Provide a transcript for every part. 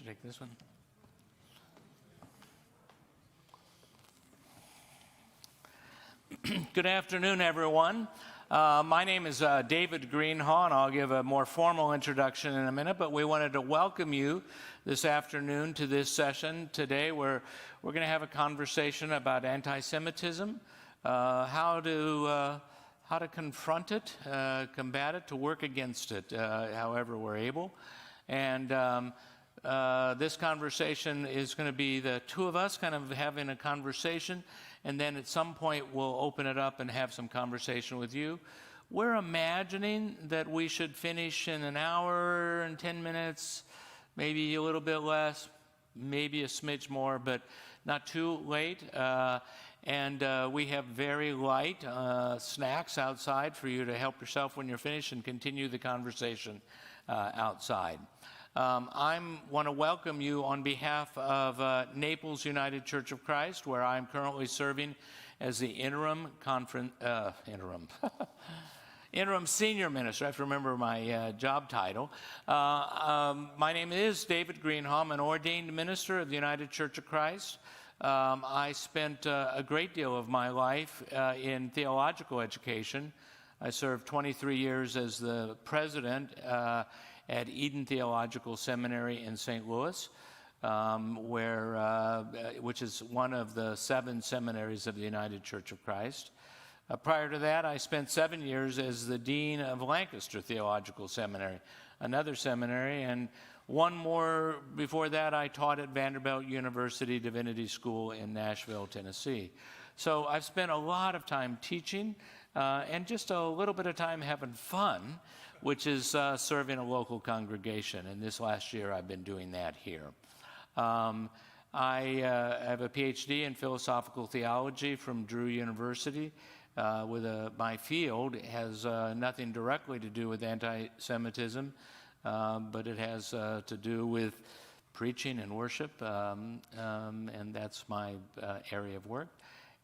you take this one? Good afternoon, everyone. My name is David Greenhaw, and I'll give a more formal introduction in a minute, but we wanted to welcome you this afternoon to this session today where we're going to have a conversation about anti-Semitism, how to confront it, combat it, to work against it, however we're able. And this conversation is going to be the two of us kind of having a conversation, and then at some point we'll open it up and have some conversation with you. We're imagining that we should finish in an hour and 10 minutes, maybe a little bit less, maybe a smidge more, but not too late. And we have very light snacks outside for you to help yourself when you're finished and continue the conversation outside. I want to welcome you on behalf of Naples United Church of Christ, where I'm currently serving as the interim senior minister. I have to remember my job title. My name is David Greenhaw. I'm an ordained minister of the United Church of Christ. I spent a great deal of my life in theological education. I served 23 years as the president at Eden Theological Seminary in St. Louis, which is one of the 7 seminaries of the United Church of Christ. Prior to that, I spent 7 years as the dean of Lancaster Theological Seminary, another seminary, and one more before that I taught at Vanderbilt University Divinity School in Nashville, Tennessee. So I've spent a lot of time teaching and just a little bit of time having fun, which is serving a local congregation. And this last year, I've been doing that here. I have a PhD in philosophical theology from Drew University. My field has nothing directly to do with anti-Semitism, but it has to do with preaching and worship, and that's my area of work.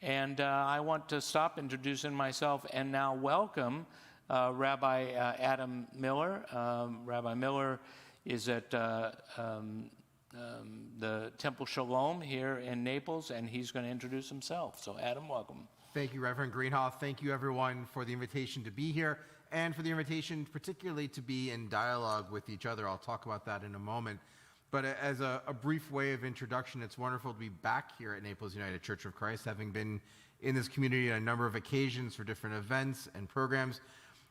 And I want to stop introducing myself and now welcome Rabbi Adam Miller. Rabbi Miller is at the Temple Shalom here in Naples, and he's going to introduce himself. So Adam, welcome. Thank you, Reverend Greenhaw. Thank you, everyone, for the invitation to be here and for the invitation particularly to be in dialogue with each other. I'll talk about that in a moment. But as a brief way of introduction, it's wonderful to be back here at Naples United Church of Christ, having been in this community on a number of occasions for different events and programs.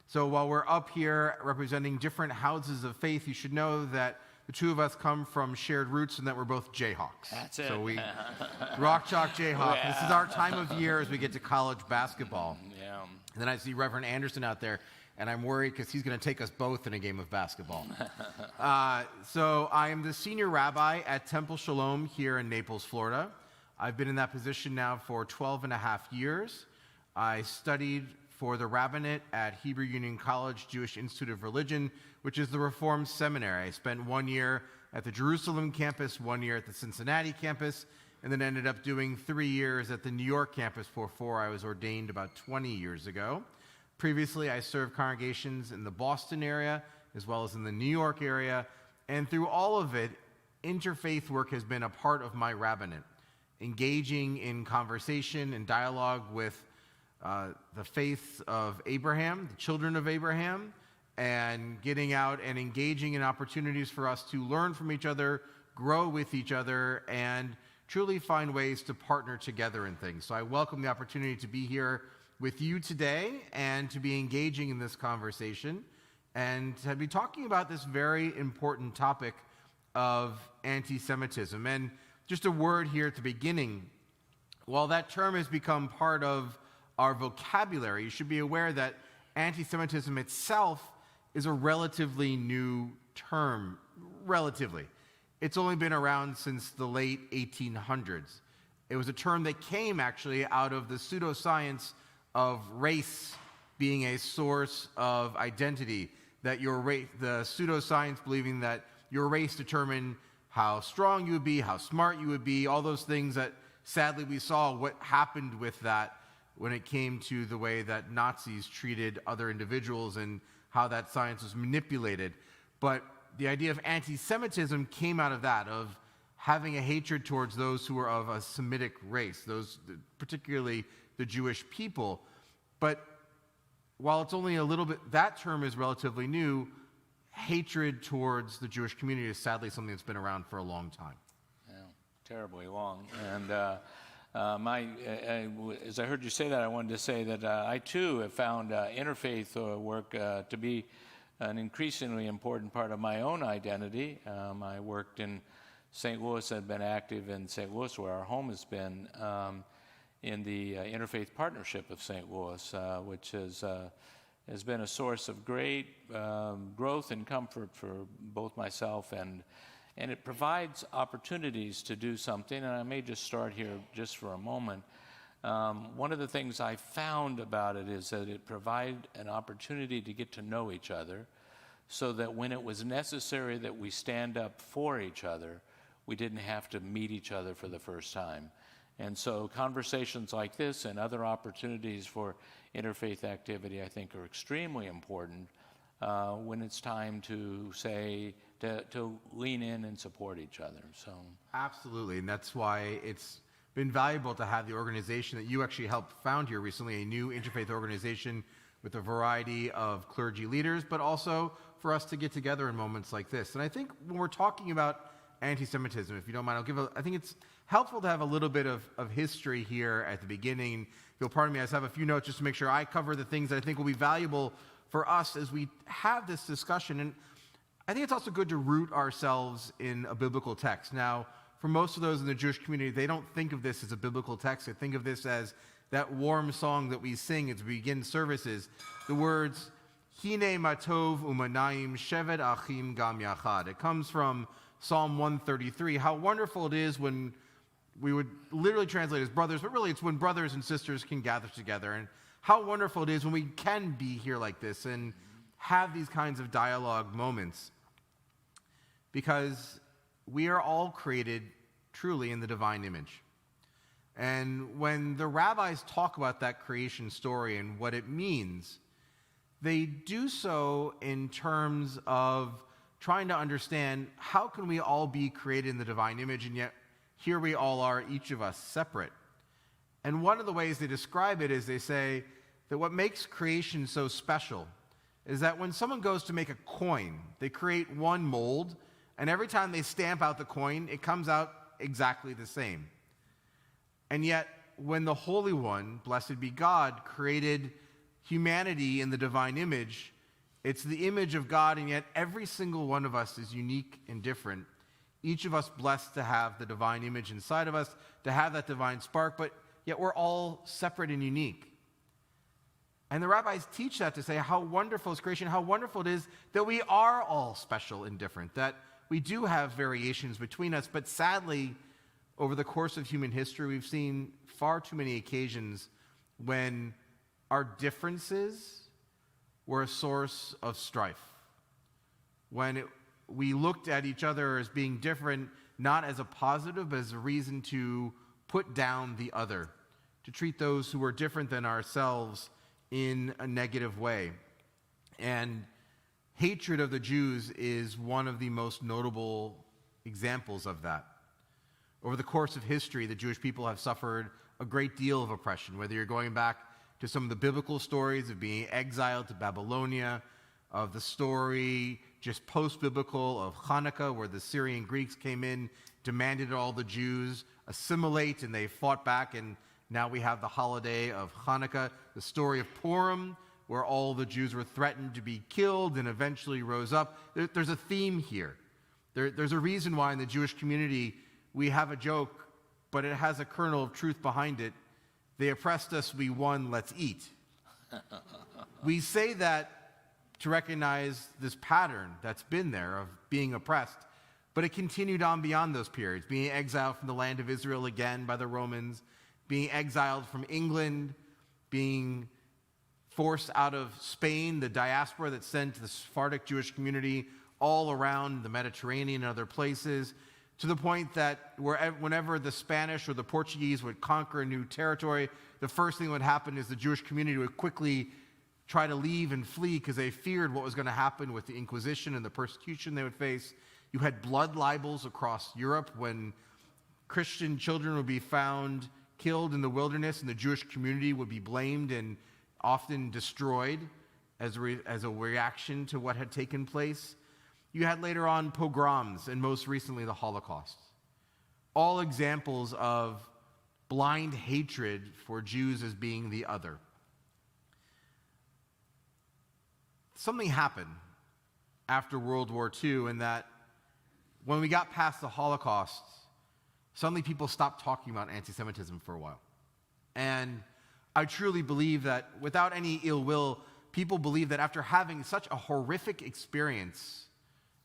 So while we're up here representing different houses of faith, you should know that the two of us come from shared roots and that we're both Jayhawks. That's it. So we rock, chalk, Jayhawk. Yeah. This is our time of year as we get to college basketball. Yeah. And then I see Reverend Anderson out there, and I'm worried because he's going to take us both in a game of basketball. So I am the Senior Rabbi at Temple Shalom here in Naples, Florida. I've been in that position now for 12 and a half years. I studied for the rabbinate at Hebrew Union College Jewish Institute of Religion, which is the Reformed Seminary. I spent 1 year at the Jerusalem campus, 1 year at the Cincinnati campus, and then ended up doing 3 years at the New York campus before I was ordained about 20 years ago. Previously, I served congregations in the Boston area as well as in the New York area, and through all of it, interfaith work has been a part of my rabbinate, engaging in conversation and dialogue with the faiths of Abraham, the children of Abraham, and getting out and engaging in opportunities for us to learn from each other, grow with each other, and truly find ways to partner together in things. So I welcome the opportunity to be here with you today and to be engaging in this conversation and to be talking about this very important topic of anti-Semitism. And just a word here at the beginning, while that term has become part of our vocabulary, you should be aware that anti-Semitism itself is a relatively new term, relatively. It's only been around since the late 1800s. It was a term that came actually out of the pseudoscience of race being a source of identity, that your race, the pseudoscience believing that your race determined how strong you would be, how smart you would be, all those things that sadly we saw what happened with that when it came to the way that Nazis treated other individuals and how that science was manipulated. But the idea of anti-Semitism came out of that, of having a hatred towards those who are of a Semitic race, those particularly the Jewish people. But while it's only a little bit, that term is relatively new, hatred towards the Jewish community is sadly something that's been around for a long time. Yeah, terribly long. And as I heard you say that, I wanted to say that I too have found interfaith work to be an increasingly important part of my own identity. I worked in St. Louis, I've been active in St. Louis, where our home has been, in the Interfaith Partnership of St. Louis, which has been a source of great growth and comfort for both myself and it provides opportunities to do something. And I may just start here just for a moment. One of the things I found about it is that it provided an opportunity to get to know each other, so that when it was necessary that we stand up for each other, we didn't have to meet each other for the first time. And so conversations like this and other opportunities for interfaith activity, I think, are extremely important when it's time to say, to lean in and support each other. So absolutely, and that's why it's been valuable to have the organization that you actually helped found here recently, a new interfaith organization with a variety of clergy leaders, but also for us to get together in moments like this. And I think when we're talking about anti-Semitism, if you don't mind, I think it's helpful to have a little bit of history here at the beginning. If you'll pardon me, I just have a few notes just to make sure I cover the things that I think will be valuable for us as we have this discussion. And I think it's also good to root ourselves in a biblical text. Now, for most of those in the Jewish community, they don't think of this as a biblical text. They think of this as that warm song that we sing as we begin services. The words, Hine matov umanayim shevet achim gam yachad. It comes from Psalm 133. How wonderful it is when we would literally translate as brothers, but really it's when brothers and sisters can gather together. And how wonderful it is when we can be here like this and have these kinds of dialogue moments. Because we are all created truly in the divine image. And when the rabbis talk about that creation story and what it means, they do so in terms of trying to understand how can we all be created in the divine image, and yet here we all are, each of us separate. And one of the ways they describe it is they say that what makes creation so special is that when someone goes to make a coin, they create one mold, and every time they stamp out the coin, it comes out exactly the same. And yet, when the Holy One, blessed be God, created humanity in the divine image, it's the image of God, and yet every single one of us is unique and different. Each of us blessed to have the divine image inside of us, to have that divine spark, but yet we're all separate and unique. And the rabbis teach that to say how wonderful is creation, how wonderful it is that we are all special and different, that we do have variations between us, but sadly, over the course of human history, we've seen far too many occasions when our differences were a source of strife. When we looked at each other as being different, not as a positive, but as a reason to put down the other, to treat those who were different than ourselves in a negative way. And hatred of the Jews is one of the most notable examples of that. Over the course of history, the Jewish people have suffered a great deal of oppression, whether you're going back to some of the biblical stories of being exiled to Babylonia, of the story just post-biblical of Hanukkah, where the Syrian Greeks came in, demanded all the Jews assimilate, and they fought back, and now we have the holiday of Hanukkah. The story of Purim, where all the Jews were threatened to be killed and eventually rose up. There's a theme here. There's a reason why in the Jewish community we have a joke, but it has a kernel of truth behind it. They oppressed us, we won, let's eat. We say that to recognize this pattern that's been there of being oppressed, but it continued on beyond those periods, being exiled from the land of Israel again by the Romans, being exiled from England, being forced out of Spain, the diaspora that sent the Sephardic Jewish community all around the Mediterranean and other places, to the point that whenever the Spanish or the Portuguese would conquer a new territory, the first thing that would happen is the Jewish community would quickly try to leave and flee because they feared what was going to happen with the Inquisition and the persecution they would face. You had blood libels across Europe when Christian children would be found killed in the wilderness, and the Jewish community would be blamed and often destroyed as a reaction to what had taken place. You had later on pogroms, and most recently the Holocaust. All examples of blind hatred for Jews as being the other. Something happened after World War II in that when we got past the Holocaust, suddenly people stopped talking about anti-Semitism for a while. And I truly believe that without any ill will, people believe that after having such a horrific experience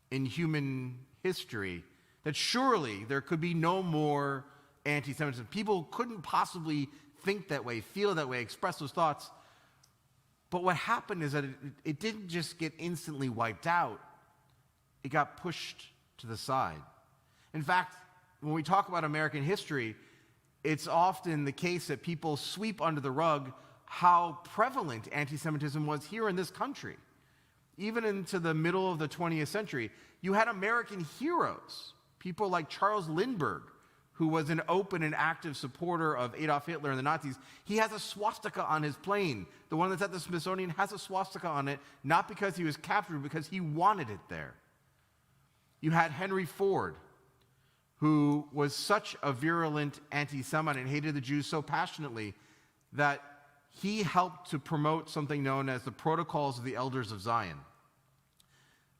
in human history, that surely there could be no more anti-Semitism. People couldn't possibly think that way, feel that way, express those thoughts. But what happened is that it didn't just get instantly wiped out. It got pushed to the side. In fact, when we talk about American history, it's often the case that people sweep under the rug how prevalent anti-Semitism was here in this country. Even into the middle of the 20th century, you had American heroes, people like Charles Lindbergh, who was an open and active supporter of Adolf Hitler and the Nazis. He has a swastika on his plane. The one that's at the Smithsonian has a swastika on it, not because he was captured, because he wanted it there. You had Henry Ford, who was such a virulent anti-Semite and hated the Jews so passionately that he helped to promote something known as the Protocols of the Elders of Zion.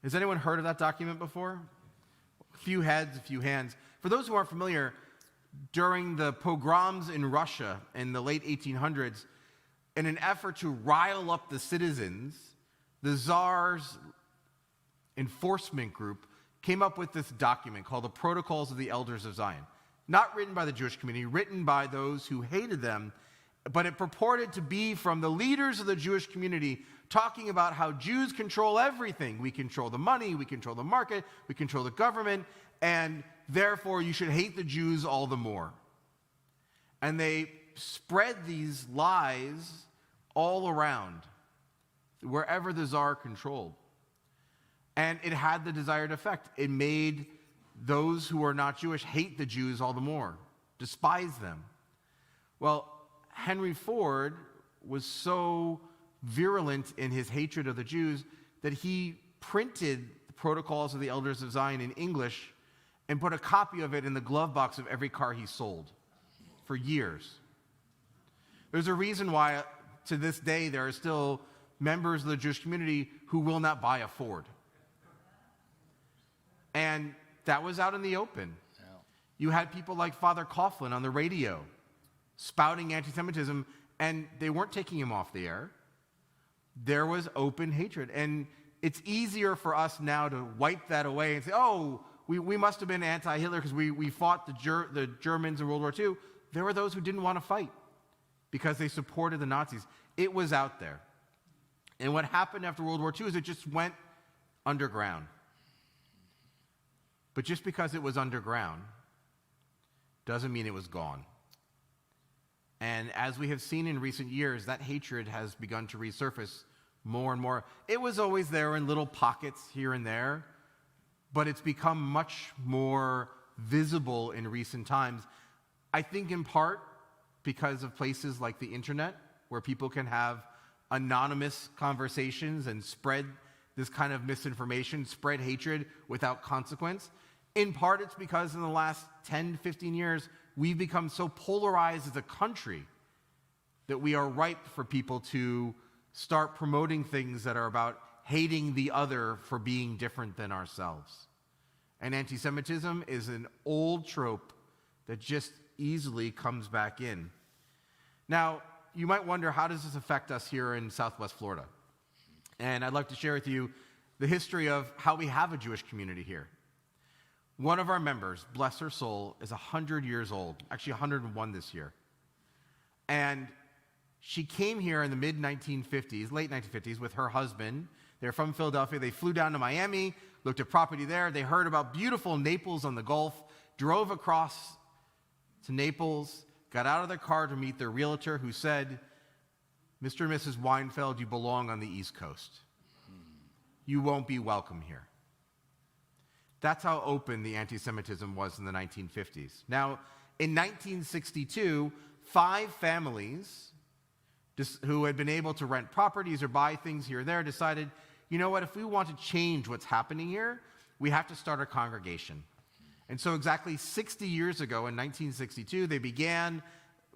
Has anyone heard of that document before? A few heads, a few hands. For those who aren't familiar, during the pogroms in Russia in the late 1800s, in an effort to rile up the citizens, the Tsar's enforcement group came up with this document called the Protocols of the Elders of Zion. Not written by the Jewish community, written by those who hated them, but it purported to be from the leaders of the Jewish community talking about how Jews control everything. We control the money, we control the market, we control the government, and therefore you should hate the Jews all the more. And they spread these lies all around, wherever the Tsar controlled. And it had the desired effect. It made those who are not Jewish hate the Jews all the more, despise them. Well, Henry Ford was so virulent in his hatred of the Jews that he printed the Protocols of the Elders of Zion in English and put a copy of it in the glove box of every car he sold for years. There's a reason why, to this day, there are still members of the Jewish community who will not buy a Ford. And that was out in the open. Yeah. You had people like Father Coughlin on the radio spouting anti-Semitism, and they weren't taking him off the air. There was open hatred. And it's easier for us now to wipe that away and say, oh, we must have been anti-Hitler because we fought the Germans in World War II. There were those who didn't want to fight because they supported the Nazis. It was out there. And what happened after World War II is it just went underground. But just because it was underground doesn't mean it was gone. And as we have seen in recent years, that hatred has begun to resurface more and more. It was always there in little pockets here and there, but it's become much more visible in recent times. I think in part because of places like the internet, where people can have anonymous conversations and spread this kind of misinformation, spread hatred without consequence. In part, it's because in the last 10, 15 years, we've become so polarized as a country that we are ripe for people to start promoting things that are about hating the other for being different than ourselves. And anti-Semitism is an old trope that just easily comes back in. Now, you might wonder, how does this affect us here in Southwest Florida? And I'd like to share with you the history of how we have a Jewish community here. One of our members, bless her soul, is 100 years old, actually 101 this year. And she came here in the mid-1950s, late 1950s, with her husband. They're from Philadelphia. They flew down to Miami, looked at property there. They heard about beautiful Naples on the Gulf, drove across to Naples, got out of their car to meet their realtor, who said, Mr. and Mrs. Weinfeld, you belong on the East Coast. You won't be welcome here. That's how open the anti-Semitism was in the 1950s. Now, in 1962, 5 families who had been able to rent properties or buy things here or there decided, you know what, if we want to change what's happening here, we have to start a congregation. And so exactly 60 years ago, in 1962, they began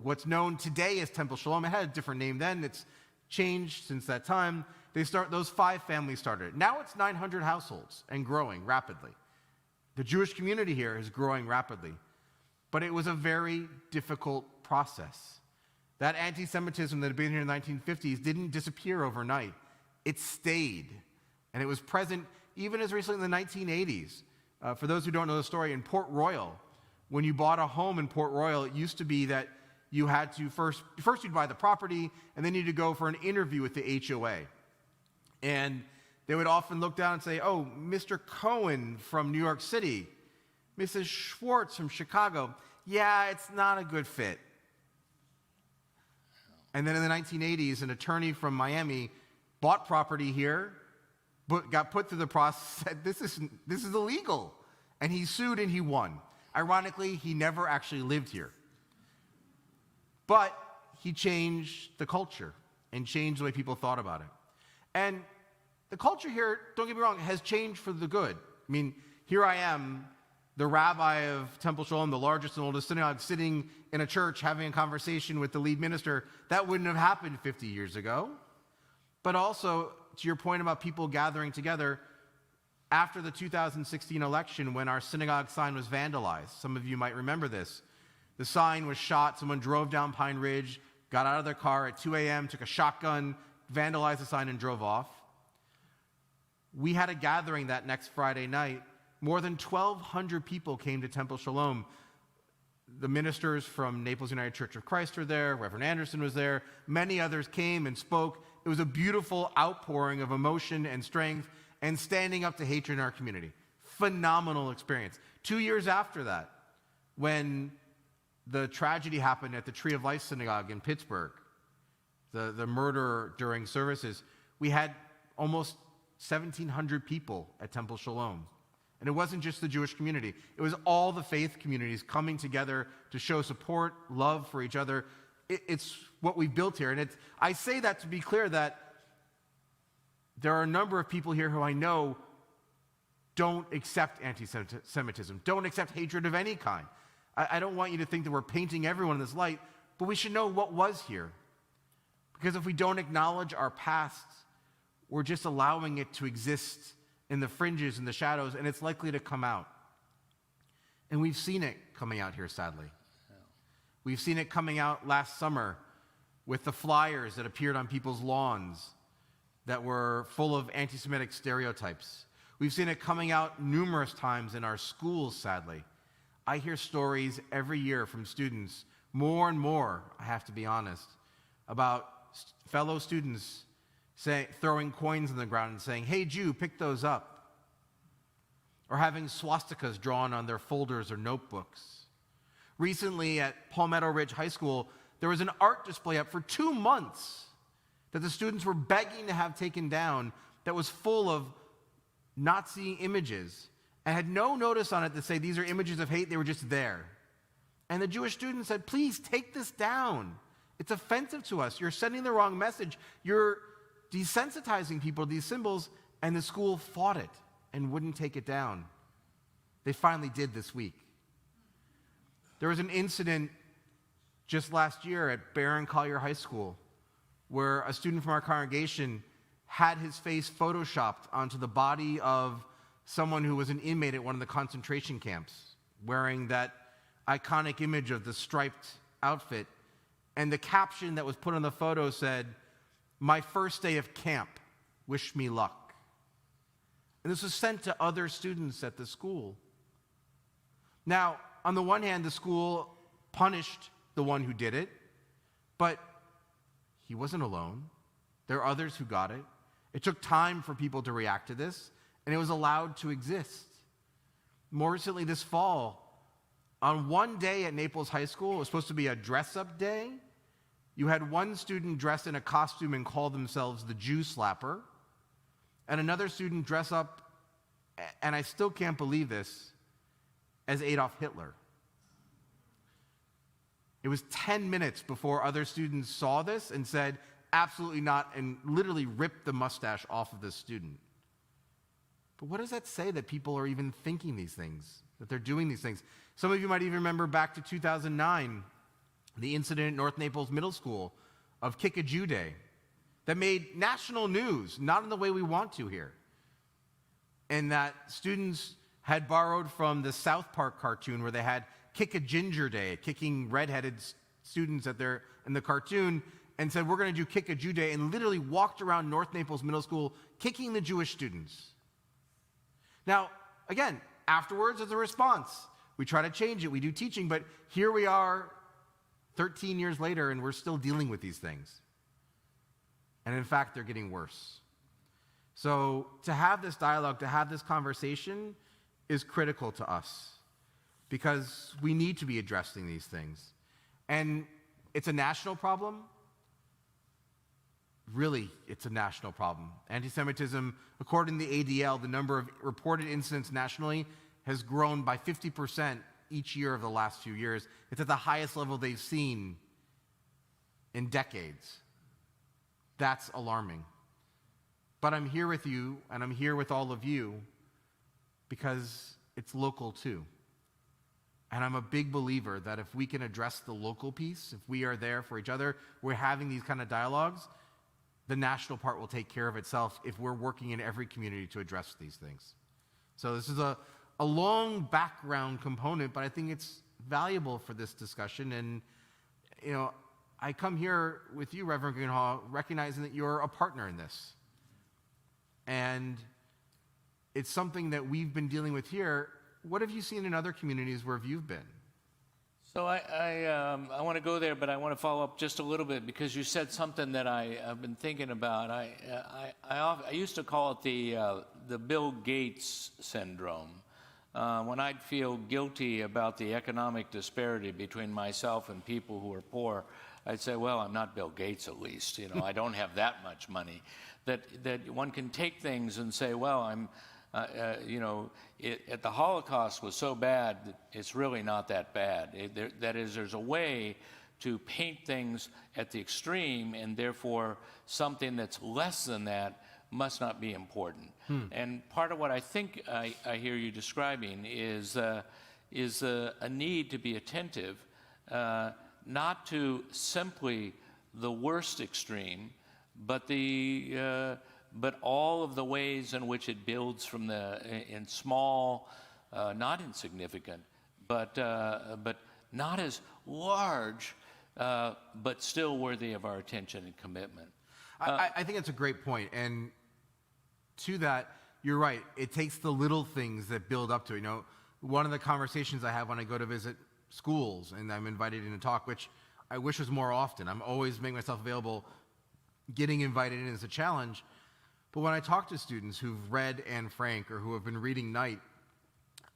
what's known today as Temple Shalom. It had a different name then. It's changed since that time. Those 5 families started it. Now it's 900 households and growing rapidly. The Jewish community here is growing rapidly. But it was a very difficult process. That anti-Semitism that had been here in the 1950s didn't disappear overnight. It stayed. And it was present even as recently in the 1980s. For those who don't know the story, in Port Royal, when you bought a home in Port Royal, it used to be that you had to first you'd buy the property, and then you'd go for an interview with the HOA. And they would often look down and say, oh, Mr. Cohen from New York City, Mrs. Schwartz from Chicago, yeah, it's not a good fit. And then in the 1980s, an attorney from Miami bought property here, but got put through the process, said, this is illegal. And he sued and he won. Ironically, he never actually lived here. But he changed the culture and changed the way people thought about it. And the culture here, don't get me wrong, has changed for the good. I mean, here I am, the rabbi of Temple Shalom, the largest and oldest synagogue, sitting in a church having a conversation with the lead minister. That wouldn't have happened 50 years ago. But also, to your point about people gathering together, after the 2016 election, when our synagogue sign was vandalized, some of you might remember this. The sign was shot, someone drove down Pine Ridge, got out of their car at 2 a.m., took a shotgun, vandalized the sign, and drove off. We had a gathering that next Friday night. More than 1,200 people came to Temple Shalom. The ministers from Naples United Church of Christ were there. Reverend Anderson was there. Many others came and spoke. It was a beautiful outpouring of emotion and strength and standing up to hatred in our community. Phenomenal experience. 2 years after that, when the tragedy happened at the Tree of Life Synagogue in Pittsburgh, the murder during services, we had almost 1,700 people at Temple Shalom. And it wasn't just the Jewish community. It was all the faith communities coming together to show support, love for each other. It's what we've built here. And I say that to be clear that there are a number of people here who I know don't accept anti-Semitism, don't accept hatred of any kind. I don't want you to think that we're painting everyone in this light, but we should know what was here. Because if we don't acknowledge our past, we're just allowing it to exist in the fringes and the shadows, and it's likely to come out. And we've seen it coming out here, sadly. We've seen it coming out last summer with the flyers that appeared on people's lawns that were full of anti-Semitic stereotypes. We've seen it coming out numerous times in our schools, sadly. I hear stories every year from students, more and more, I have to be honest, about fellow students throwing coins on the ground and saying, hey, Jew, pick those up. Or having swastikas drawn on their folders or notebooks. Recently at Palmetto Ridge High School, there was an art display up for 2 months that the students were begging to have taken down that was full of Nazi images and had no notice on it to say these are images of hate, they were just there. And the Jewish students said, please take this down. It's offensive to us. You're sending the wrong message. You're desensitizing people to these symbols, and the school fought it and wouldn't take it down. They finally did this week. There was an incident just last year at Barron Collier High School where a student from our congregation had his face photoshopped onto the body of someone who was an inmate at one of the concentration camps, wearing that iconic image of the striped outfit. And the caption that was put on the photo said, "My first day of camp, wish me luck." And this was sent to other students at the school. Now, on the one hand, the school punished the one who did it, but he wasn't alone. There are others who got it. It took time for people to react to this, and it was allowed to exist. More recently this fall, on one day at Naples High School, it was supposed to be a dress-up day, You had one student dress in a costume and call themselves the Jew Slapper, and another student dress up, and I still can't believe this, as Adolf Hitler. It was 10 minutes before other students saw this and said, absolutely not, and literally ripped the mustache off of this student. But what does that say that people are even thinking these things, that they're doing these things? Some of you might even remember back to 2009, the incident at North Naples Middle School of Kick a Jew Day that made national news, not in the way we want to here. And that students had borrowed from the South Park cartoon where they had Kick a Ginger Day, kicking redheaded students in the cartoon, and said, we're going to do Kick a Jew Day, and literally walked around North Naples Middle School kicking the Jewish students. Now, again, afterwards as a response, we try to change it, we do teaching, but here we are 13 years later, and we're still dealing with these things. And in fact, they're getting worse. So to have this dialogue, to have this conversation is critical to us because we need to be addressing these things. And it's a national problem. Really, it's a national problem. Anti-Semitism, according to the ADL, the number of reported incidents nationally has grown by 50% each year of the last few years. It's at the highest level they've seen in decades. That's alarming. But I'm here with you, and I'm here with all of you because it's local too. And I'm a big believer that if we can address the local piece, if we are there for each other, we're having these kind of dialogues, the national part will take care of itself if we're working in every community to address these things. So this is a long background component, but I think it's valuable for this discussion. And, you know, I come here with you, Reverend Greenhaw, recognizing that you're a partner in this. And it's something that we've been dealing with here. What have you seen in other communities where you've been? So I want to go there, but I want to follow up just a little bit because you said something that I've been thinking about. I used to call it the Bill Gates syndrome. When I'd feel guilty about the economic disparity between myself and people who are poor, I'd say, well, I'm not Bill Gates at least. You know, I don't have that much money. That one can take things and say, well, I'm, the Holocaust was so bad that it's really not that bad. That is, there's a way to paint things at the extreme, and therefore something that's less than that must not be important. And part of what I think I hear you describing is a need to be attentive, not to simply the worst extreme, but all of the ways in which it builds from in small, not insignificant, but not as large, but still worthy of our attention and commitment. I think that's a great point. And to that, you're right. It takes the little things that build up to it. You know, one of the conversations I have when I go to visit schools and I'm invited in to talk, which I wish was more often. I'm always making myself available. Getting invited in is a challenge. But when I talk to students who've read Anne Frank or who have been reading Knight,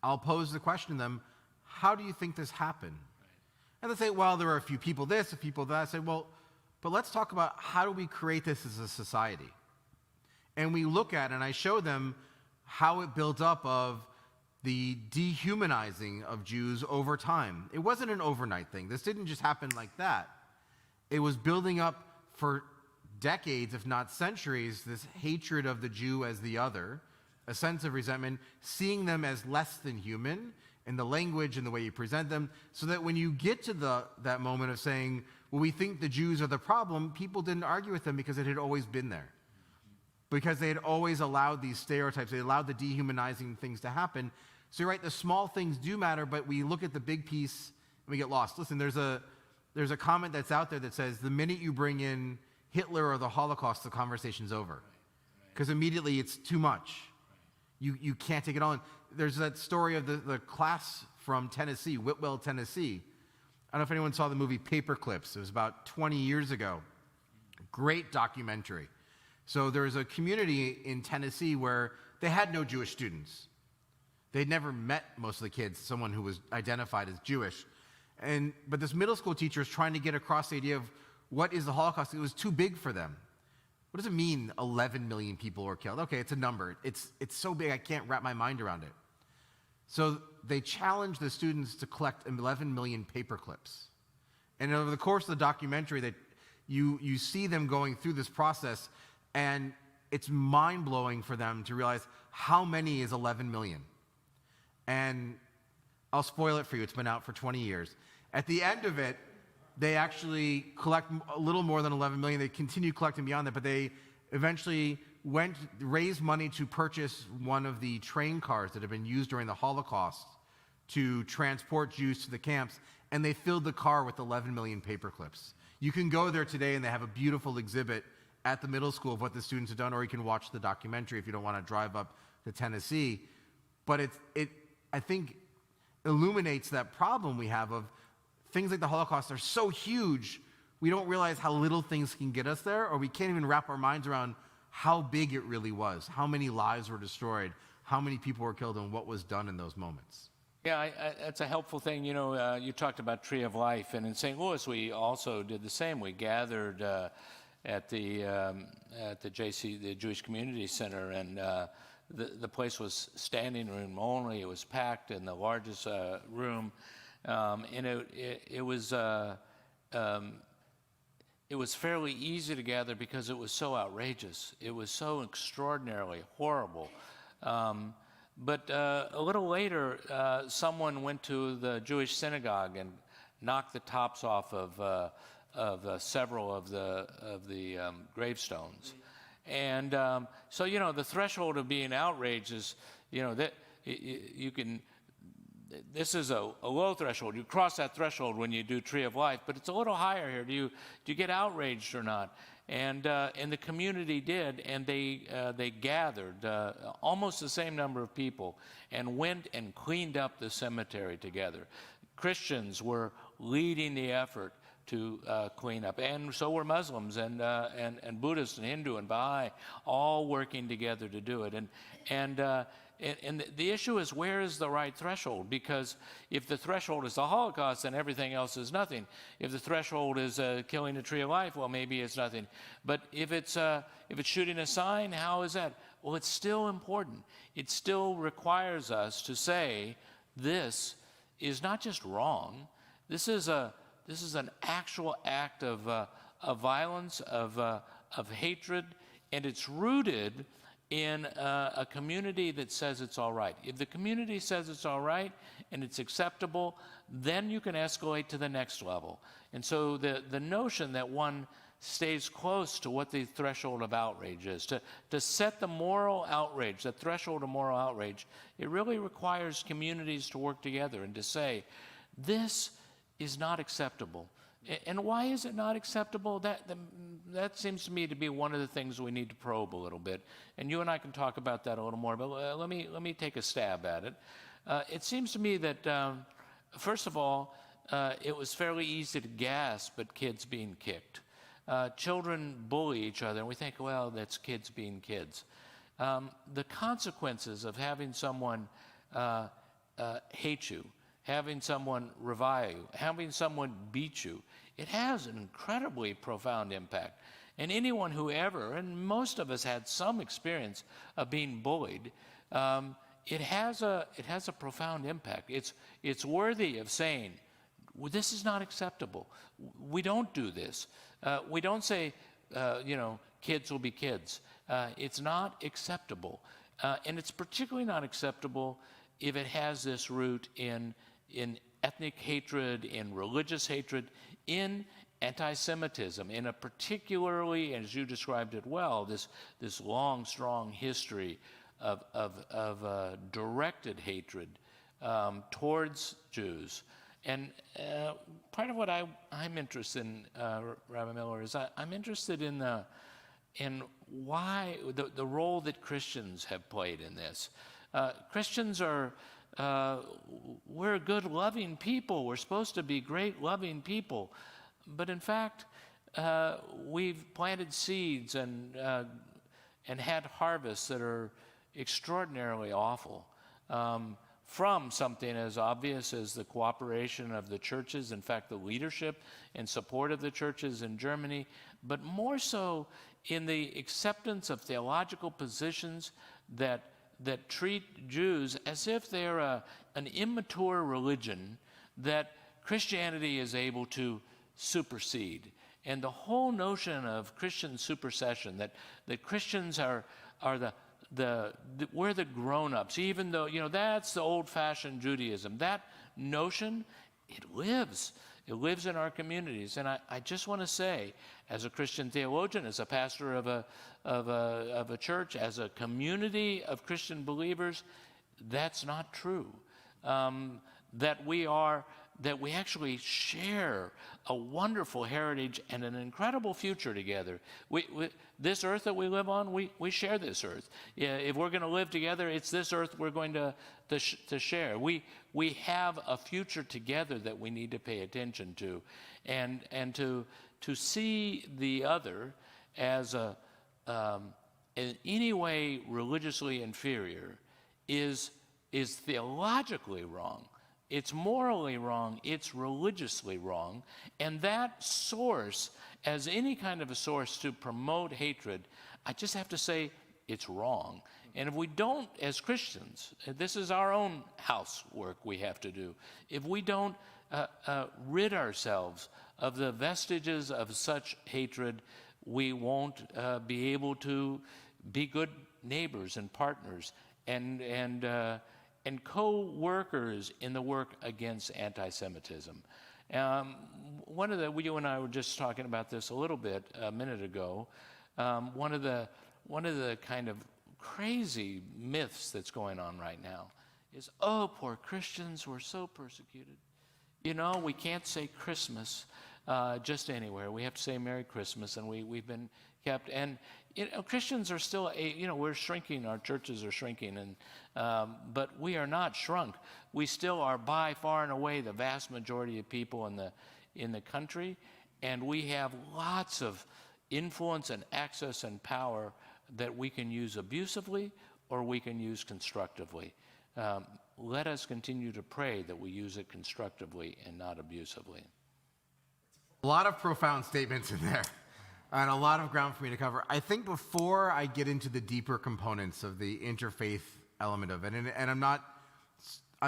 I'll pose the question to them, how do you think this happened? Right. And they say, well, there are a few people this, a few people that. I say, well, but let's talk about how do we create this as a society? And we look at, and I show them how it built up of the dehumanizing of Jews over time. It wasn't an overnight thing. This didn't just happen like that. It was building up for decades, if not centuries, this hatred of the Jew as the other, a sense of resentment, seeing them as less than human in the language and the way you present them, so that when you get to that moment of saying, well, we think the Jews are the problem, people didn't argue with them because it had always been there. Because they had always allowed these stereotypes, they allowed the dehumanizing things to happen. So you're right, the small things do matter, but we look at the big piece and we get lost. Listen, there's a comment that's out there that says, the minute you bring in Hitler or the Holocaust, the conversation's over. Because immediately it's too much. You can't take it on. There's that story of the class from Tennessee, Whitwell, Tennessee. I don't know if anyone saw the movie Paperclips. It was about 20 years ago. Great documentary. So there was a community in Tennessee where they had no Jewish students. They'd never met most of the kids, someone who was identified as Jewish. But this middle school teacher is trying to get across the idea of, what is the Holocaust? It was too big for them. What does it mean 11 million people were killed? Okay, it's a number. It's so big I can't wrap my mind around it. So they challenged the students to collect 11 million paper clips. And over the course of the documentary, that you see them going through this process, and it's mind-blowing for them to realize how many is 11 million. And I'll spoil it for you. It's been out for 20 years. At the end of it, they actually collect a little more than 11 million. They continue collecting beyond that, but they eventually raised money to purchase one of the train cars that had been used during the Holocaust to transport Jews to the camps, and they filled the car with 11 million paper clips. You can go there today, and they have a beautiful exhibit at the middle school of what the students have done, or you can watch the documentary if you don't want to drive up to Tennessee. But it I think, illuminates that problem we have of things like the Holocaust are so huge, we don't realize how little things can get us there, or we can't even wrap our minds around how big it really was, how many lives were destroyed, how many people were killed, and what was done in those moments. Yeah, that's a helpful thing. You know, you talked about Tree of Life, and in St. Louis, we also did the same. We gathered at the JC, the Jewish Community Center, and the place was standing room only. It was packed in the largest room, and it was fairly easy to gather because it was so outrageous. It was so extraordinarily horrible. But a little later, someone went to the Jewish synagogue and knocked the tops off of several of the gravestones. And so, you know, the threshold of being outraged is, you know, that you can. This is a low threshold. You cross that threshold when you do Tree of Life, but it's a little higher here. Do you get outraged or not? And the community did, and they gathered almost the same number of people and went and cleaned up the cemetery together. Christians were leading the effort to clean up, and so were Muslims and Buddhists and Hindu and Baha'i, all working together to do it. And the issue is, where is the right threshold? Because if the threshold is the Holocaust, then everything else is nothing. If the threshold is killing a Tree of Life, well, maybe it's nothing. But if it's shooting a sign, how is that? Well, it's still important. It still requires us to say, this is not just wrong. This is an actual act of violence, of hatred, and it's rooted in a community that says it's all right. If the community says it's all right and it's acceptable, then you can escalate to the next level. And so the notion that one stays close to what the threshold of outrage is, to set the moral outrage, the threshold of moral outrage, it really requires communities to work together and to say, this is not acceptable. And why is it not acceptable? That seems to me to be one of the things we need to probe a little bit. And you and I can talk about that a little more, but let me take a stab at it. It seems to me that, first of all, it was fairly easy to gasp at kids being kicked. Children bully each other, and we think, well, that's kids being kids. The consequences of having someone hate you, having someone revile you, having someone beat you, it has an incredibly profound impact. And anyone who ever, and most of us had some experience of being bullied, it has a profound impact. It's worthy of saying, well, this is not acceptable. We don't do this. We don't say, kids will be kids. It's not acceptable. And it's particularly not acceptable if it has this root in ethnic hatred, in religious hatred, in anti-Semitism, in a particularly, as you described it well, this long, strong history of directed hatred towards Jews. And part of what I'm interested in, Rabbi Miller, is I'm interested in why the role that Christians have played in this. Christians we're good, loving people. We're supposed to be great, loving people. But in fact, we've planted seeds and had harvests that are extraordinarily awful. from something as obvious as the cooperation of the churches, in fact, the leadership and support of the churches in Germany, but more so in the acceptance of theological positions that treat Jews as if they're an immature religion that Christianity is able to supersede. And the whole notion of Christian supersession, that Christians are we're the grown-ups, even though, that's the old-fashioned Judaism. That notion, it lives. It lives in our communities. And I just want to say, as a Christian theologian, as a pastor of a church, as a community of Christian believers, that's not true. That we actually share a wonderful heritage and an incredible future together. This earth that we live on, we share this earth. If we're going to live together, it's this earth we're going to share. We have a future together that we need to pay attention to, and to see the other as in any way religiously inferior is theologically wrong. It's morally wrong, it's religiously wrong, and that source, as any kind of a source to promote hatred, I just have to say it's wrong. And if we don't, as Christians, this is our own housework we have to do, if we don't rid ourselves of the vestiges of such hatred, we won't be able to be good neighbors and partners and co-workers in the work against anti-Semitism. You and I were just talking about this a little bit a minute ago. One of the kind of crazy myths that's going on right now is, oh, poor Christians, we're so persecuted. We can't say Christmas just anywhere. We have to say Merry Christmas, and we've been kept. And Christians are still, we're shrinking. Our churches are shrinking, but we are not shrunk. We still are by far and away the vast majority of people in the country, and we have lots of influence and access and power that we can use abusively or we can use constructively. Let us continue to pray that we use it constructively and not abusively. A lot of profound statements in there, and a lot of ground for me to cover. I think before I get into the deeper components of the interfaith element of it, and I'm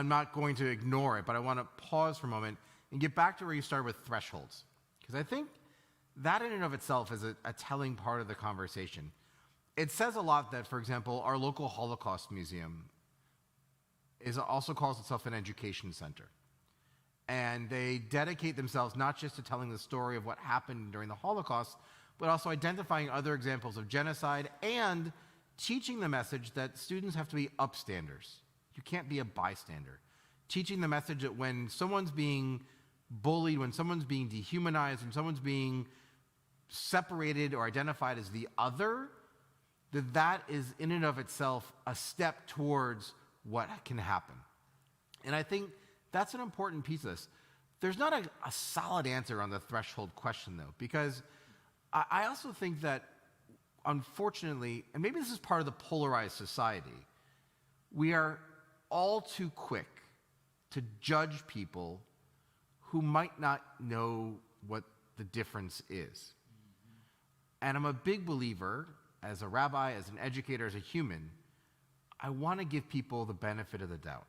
not going to ignore it, but I want to pause for a moment and get back to where you started with thresholds, because I think that in and of itself is a telling part of the conversation. It says a lot that, for example, our local Holocaust Museum also calls itself an education center. And they dedicate themselves not just to telling the story of what happened during the Holocaust, but also identifying other examples of genocide and teaching the message that students have to be upstanders. You can't be a bystander. Teaching the message that when someone's being bullied, when someone's being dehumanized, when someone's being separated or identified as the other, that is in and of itself a step towards what can happen. And I think that's an important piece of this. There's not a solid answer on the threshold question, though, because I also think that, unfortunately, and maybe this is part of the polarized society, we are all too quick to judge people who might not know what the difference is. And I'm a big believer, as a rabbi, as an educator, as a human, I want to give people the benefit of the doubt.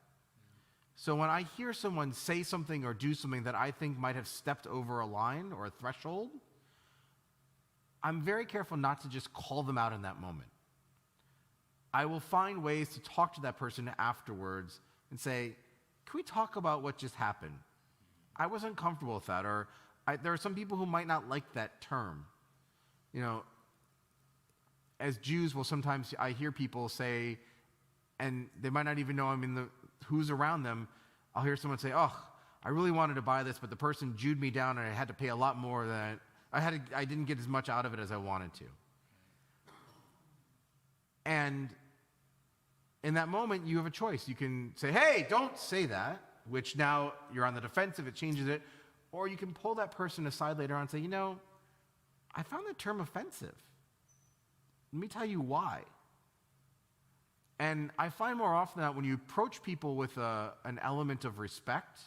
So when I hear someone say something or do something that I think might have stepped over a line or a threshold, I'm very careful not to just call them out in that moment. I will find ways to talk to that person afterwards and say, can we talk about what just happened? I wasn't comfortable with that, or there are some people who might not like that term. As Jews, sometimes I hear people say, and they might not even know who's around them, I'll hear someone say, oh, I really wanted to buy this, but the person Jewed me down and I had to pay a lot more than I didn't get as much out of it as I wanted to. And in that moment, you have a choice. You can say, hey, don't say that, which now you're on the defensive, it changes it. Or you can pull that person aside later on and say, I found that term offensive. Let me tell you why. And I find more often that when you approach people with an element of respect,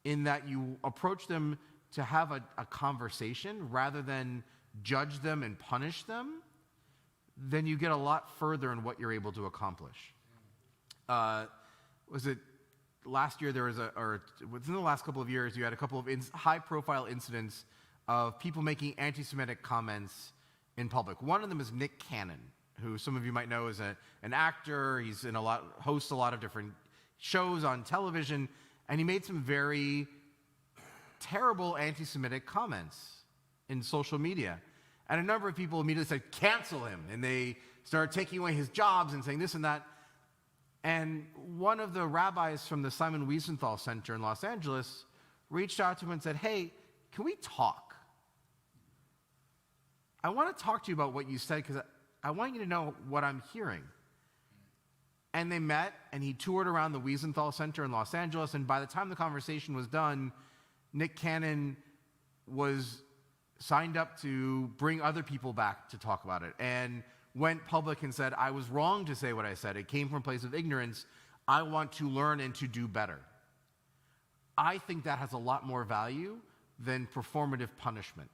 in that you approach them to have a conversation rather than judge them and punish them, then you get a lot further in what you're able to accomplish. Was it last year or within the last couple of years, you had a couple of high-profile incidents of people making anti-Semitic comments in public. One of them is Nick Cannon, who some of you might know is an actor. He's hosts a lot of different shows on television, and he made some very terrible anti-Semitic comments in social media. And a number of people immediately said, cancel him. And they started taking away his jobs and saying this and that. And one of the rabbis from the Simon Wiesenthal Center in Los Angeles reached out to him and said, hey, can we talk? I want to talk to you about what you said because I want you to know what I'm hearing. And they met, and he toured around the Wiesenthal Center in Los Angeles, and by the time the conversation was done, Nick Cannon was signed up to bring other people back to talk about it, and went public and said, I was wrong to say what I said. It came from a place of ignorance. I want to learn and to do better. I think that has a lot more value than performative punishment.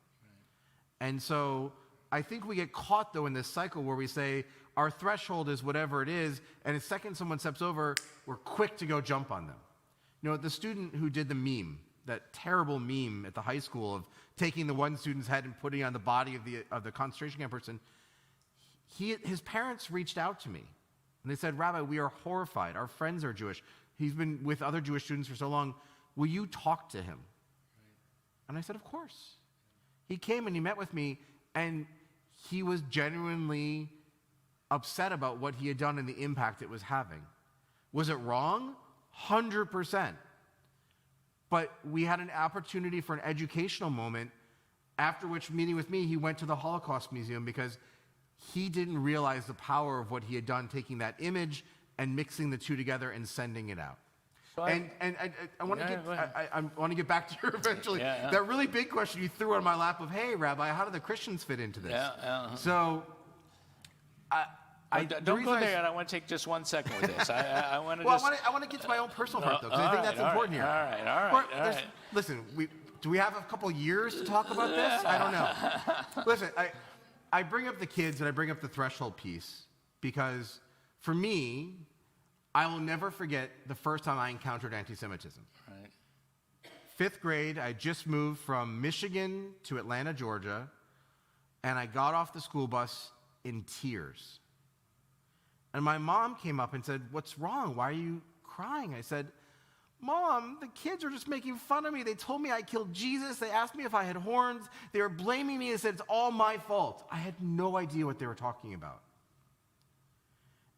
Right. And so I think we get caught, though, in this cycle where we say our threshold is whatever it is, and the second someone steps over, we're quick to go jump on them. You know, the student who did the meme, that terrible meme at the high school of taking the one student's head and putting it on the body of the concentration camp person, his parents reached out to me, and they said, Rabbi, we are horrified. Our friends are Jewish. He's been with other Jewish students for so long. Will you talk to him? Right. And I said, of course. He came and he met with me, and he was genuinely upset about what he had done and the impact it was having. Was it wrong? 100%. But we had an opportunity for an educational moment, after which, meeting with me, he went to the Holocaust Museum because he didn't realize the power of what he had done, taking that image and mixing the two together and sending it out. So I want to get back to your eventually. Yeah. That really big question you threw on my lap of, hey, Rabbi, how do the Christians fit into this? Yeah. So don't go there. I want to take just 1 second with this. I want to I want to get to my own personal part, though, because I think that's important here. All right. Listen, do we have a couple years to talk about this? I don't know. Listen, I bring up the kids and I bring up the threshold piece because, for me, I will never forget the first time I encountered anti-Semitism. Right. 5th grade, I just moved from Michigan to Atlanta, Georgia, and I got off the school bus in tears. And my mom came up and said, what's wrong? Why are you crying? I said, Mom, the kids are just making fun of me. They told me I killed Jesus. They asked me if I had horns. They were blaming me and said, it's all my fault. I had no idea what they were talking about.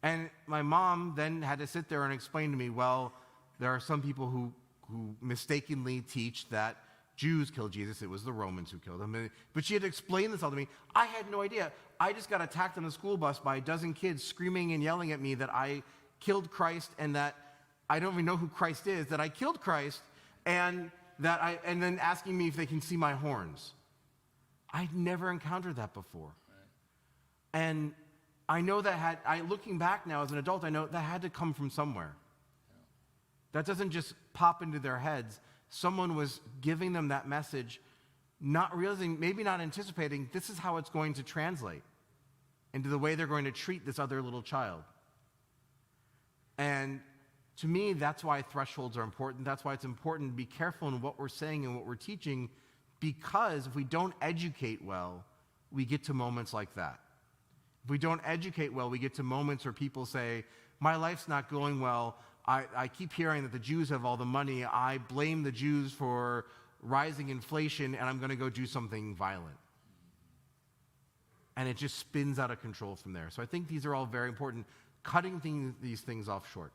And my mom then had to sit there and explain to me, well, there are some people who mistakenly teach that Jews killed Jesus. It was the Romans who killed him. But she had to explain this all to me. I had no idea. I just got attacked on a school bus by a dozen kids screaming and yelling at me that I killed Christ and that I don't even know who Christ is, that I killed Christ, and then asking me if they can see my horns. I'd never encountered that before. Right. And I know looking back now as an adult, I know that had to come from somewhere. Yeah. That doesn't just pop into their heads. Someone was giving them that message, not realizing, maybe not anticipating, this is how it's going to translate into the way they're going to treat this other little child. And to me, that's why thresholds are important. That's why it's important to be careful in what we're saying and what we're teaching, because if we don't educate well, we get to moments like that. If we don't educate well, we get to moments where people say, my life's not going well. I keep hearing that the Jews have all the money. I blame the Jews for rising inflation, and I'm going to go do something violent. And it just spins out of control from there. So I think these are all very important, cutting these things off short.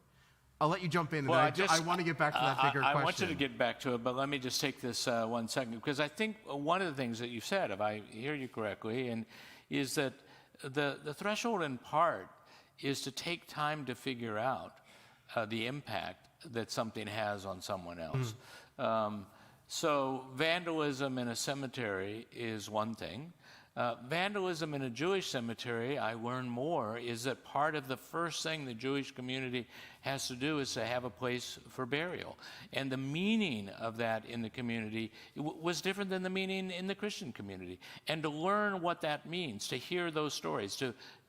I'll let you jump in. I want to get back to that bigger question. I want you to get back to it, but let me just take this 1 second, because I think one of the things that you said, if I hear you correctly, is that the threshold in part is to take time to figure out the impact that something has on someone else. Mm-hmm. So vandalism in a cemetery is one thing. Vandalism in a Jewish cemetery, I learned more, is that part of the first thing the Jewish community has to do is to have a place for burial. And the meaning of that in the community was different than the meaning in the Christian community. And to learn what that means, to hear those stories,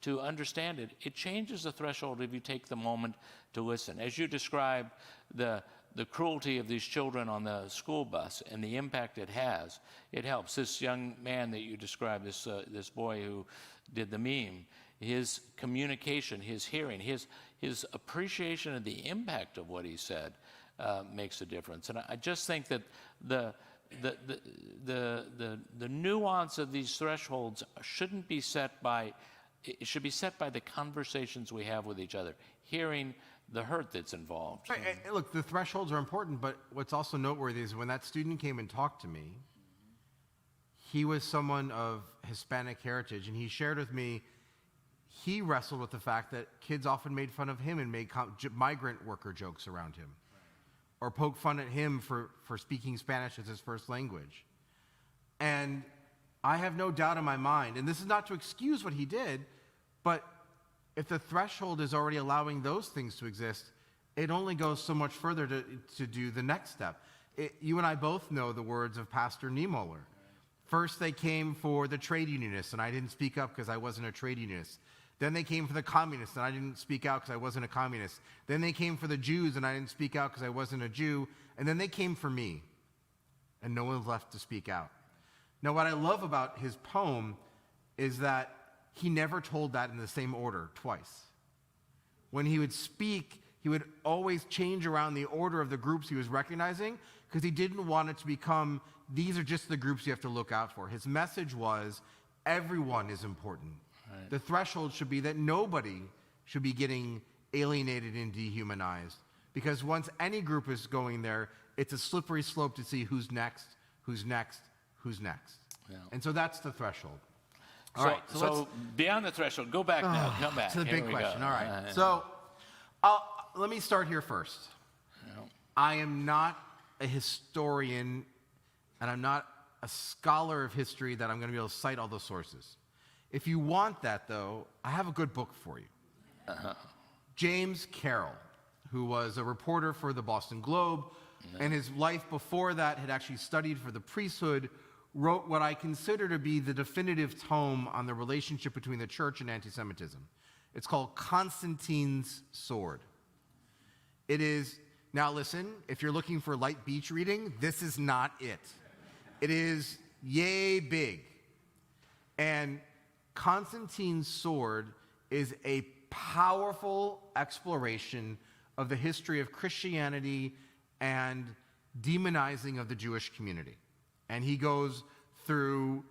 to understand it, it changes the threshold if you take the moment to listen. As you described the cruelty of these children on the school bus and the impact it has, it helps. This young man that you described, this boy who did the meme, his communication, his hearing, his appreciation of the impact of what he said makes a difference. And I just think that the nuance of these thresholds shouldn't be set by, it should be set by the conversations we have with each other, hearing the hurt that's involved. Right. And look, the thresholds are important, but what's also noteworthy is when that student came and talked to me, he was someone of Hispanic heritage, and he shared with me he wrestled with the fact that kids often made fun of him and made migrant worker jokes around him, or poked fun at him for speaking Spanish as his first language. And I have no doubt in my mind, and this is not to excuse what he did, but if the threshold is already allowing those things to exist, it only goes so much further to do the next step. You and I both know the words of Pastor Niemöller. First, they came for the trade unionists, and I didn't speak up because I wasn't a trade unionist. Then they came for the communists, and I didn't speak out because I wasn't a communist. Then they came for the Jews, and I didn't speak out because I wasn't a Jew. And then they came for me, and no one was left to speak out. Now, what I love about his poem is that he never told that in the same order twice. When he would speak, he would always change around the order of the groups he was recognizing because he didn't want it to become, these are just the groups you have to look out for. His message was, everyone is important. Right. The threshold should be that nobody should be getting alienated and dehumanized, because once any group is going there, it's a slippery slope to see who's next, who's next, who's next. Yeah. And so that's the threshold. All right, so beyond the threshold, go back now, come back. To the big question. Go. All right. So let me start here first. Yeah. I am not a historian, and I'm not a scholar of history that I'm going to be able to cite all those sources. If you want that, though, I have a good book for you. James Carroll, who was a reporter for the Boston Globe, and his life before that had actually studied for the priesthood, wrote what I consider to be the definitive tome on the relationship between the church and anti-Semitism. It's called Constantine's Sword. It is, now listen, if you're looking for light beach reading, this is not it. It is yay big. And Constantine's Sword is a powerful exploration of the history of Christianity and demonizing of the Jewish community. And he goes through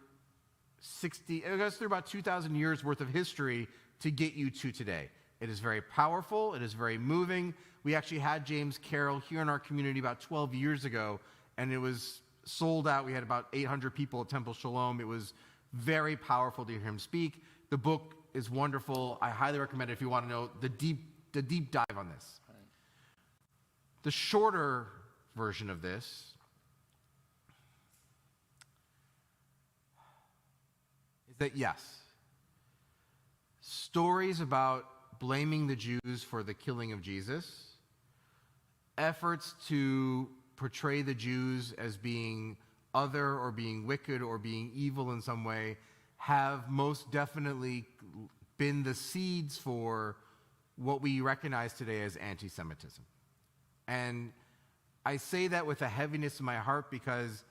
about 2,000 years worth of history to get you to today. It is very powerful. It is very moving. We actually had James Carroll here in our community about 12 years ago, and it was sold out. We had about 800 people at Temple Shalom. It was very powerful to hear him speak. The book is wonderful. I highly recommend it if you want to know the deep dive on this. Right. The shorter version of this that yes, stories about blaming the Jews for the killing of Jesus, efforts to portray the Jews as being other or being wicked or being evil in some way, have most definitely been the seeds for what we recognize today as anti-Semitism. And I say that with a heaviness in my heart because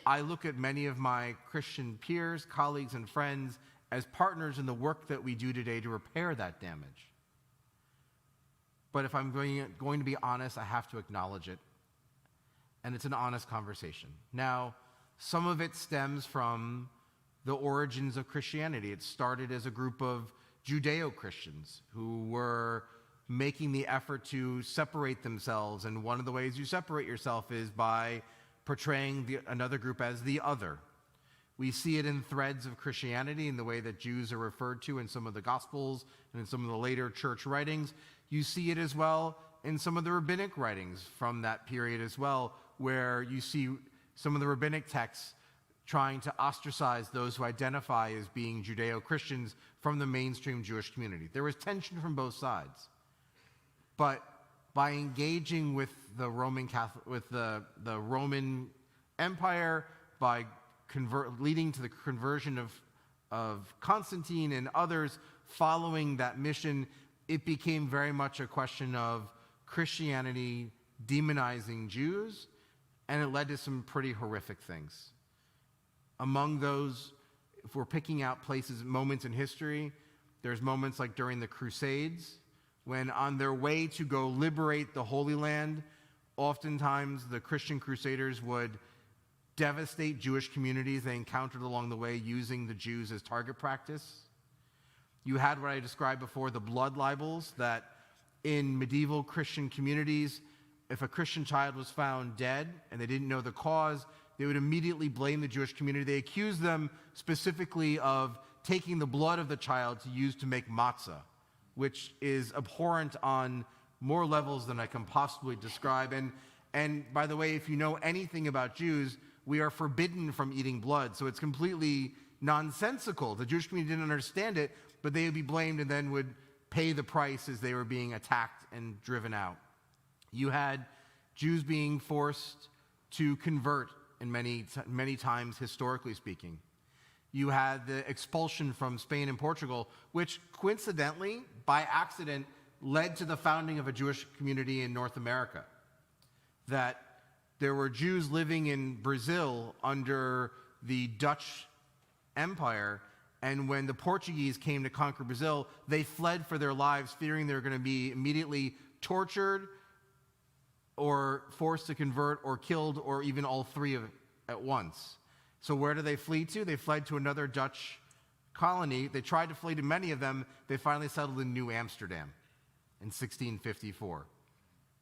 I look at many of my Christian peers, colleagues, and friends as partners in the work that we do today to repair that damage. But if I'm going to be honest, I have to acknowledge it. And it's an honest conversation. Now, some of it stems from the origins of Christianity. It started as a group of Judeo-Christians who were making the effort to separate themselves. And one of the ways you separate yourself is by portraying another group as the other. We see it in threads of Christianity in the way that Jews are referred to in some of the Gospels and in some of the later church writings. You see it as well in some of the rabbinic writings from that period as well, where you see some of the rabbinic texts trying to ostracize those who identify as being Judeo-Christians from the mainstream Jewish community. There was tension from both sides. But by engaging with the Roman Catholic, with the Roman Empire, by leading to the conversion of Constantine and others following that mission, it became very much a question of Christianity demonizing Jews, and it led to some pretty horrific things. Among those, if we're picking out places, moments in history, there's moments like during the Crusades, when on their way to go liberate the Holy Land, oftentimes the Christian crusaders would devastate Jewish communities they encountered along the way, using the Jews as target practice. You had what I described before, the blood libels, that in medieval Christian communities, if a Christian child was found dead and they didn't know the cause, they would immediately blame the Jewish community. They accused them specifically of taking the blood of the child to use to make matzah, which is abhorrent on more levels than I can possibly describe. And by the way, if you know anything about Jews, we are forbidden from eating blood, so it's completely nonsensical. The Jewish community didn't understand it, but they would be blamed and then would pay the price as they were being attacked and driven out. You had Jews being forced to convert in many times, historically speaking. You had the expulsion from Spain and Portugal, which coincidentally, by accident, led to the founding of a Jewish community in North America. That there were Jews living in Brazil under the Dutch Empire, and when the Portuguese came to conquer Brazil, they fled for their lives, fearing they were going to be immediately tortured or forced to convert or killed, or even all three at once. So where did they flee to? They fled to another Dutch colony. They tried to flee to many of them. They finally settled in New Amsterdam in 1654,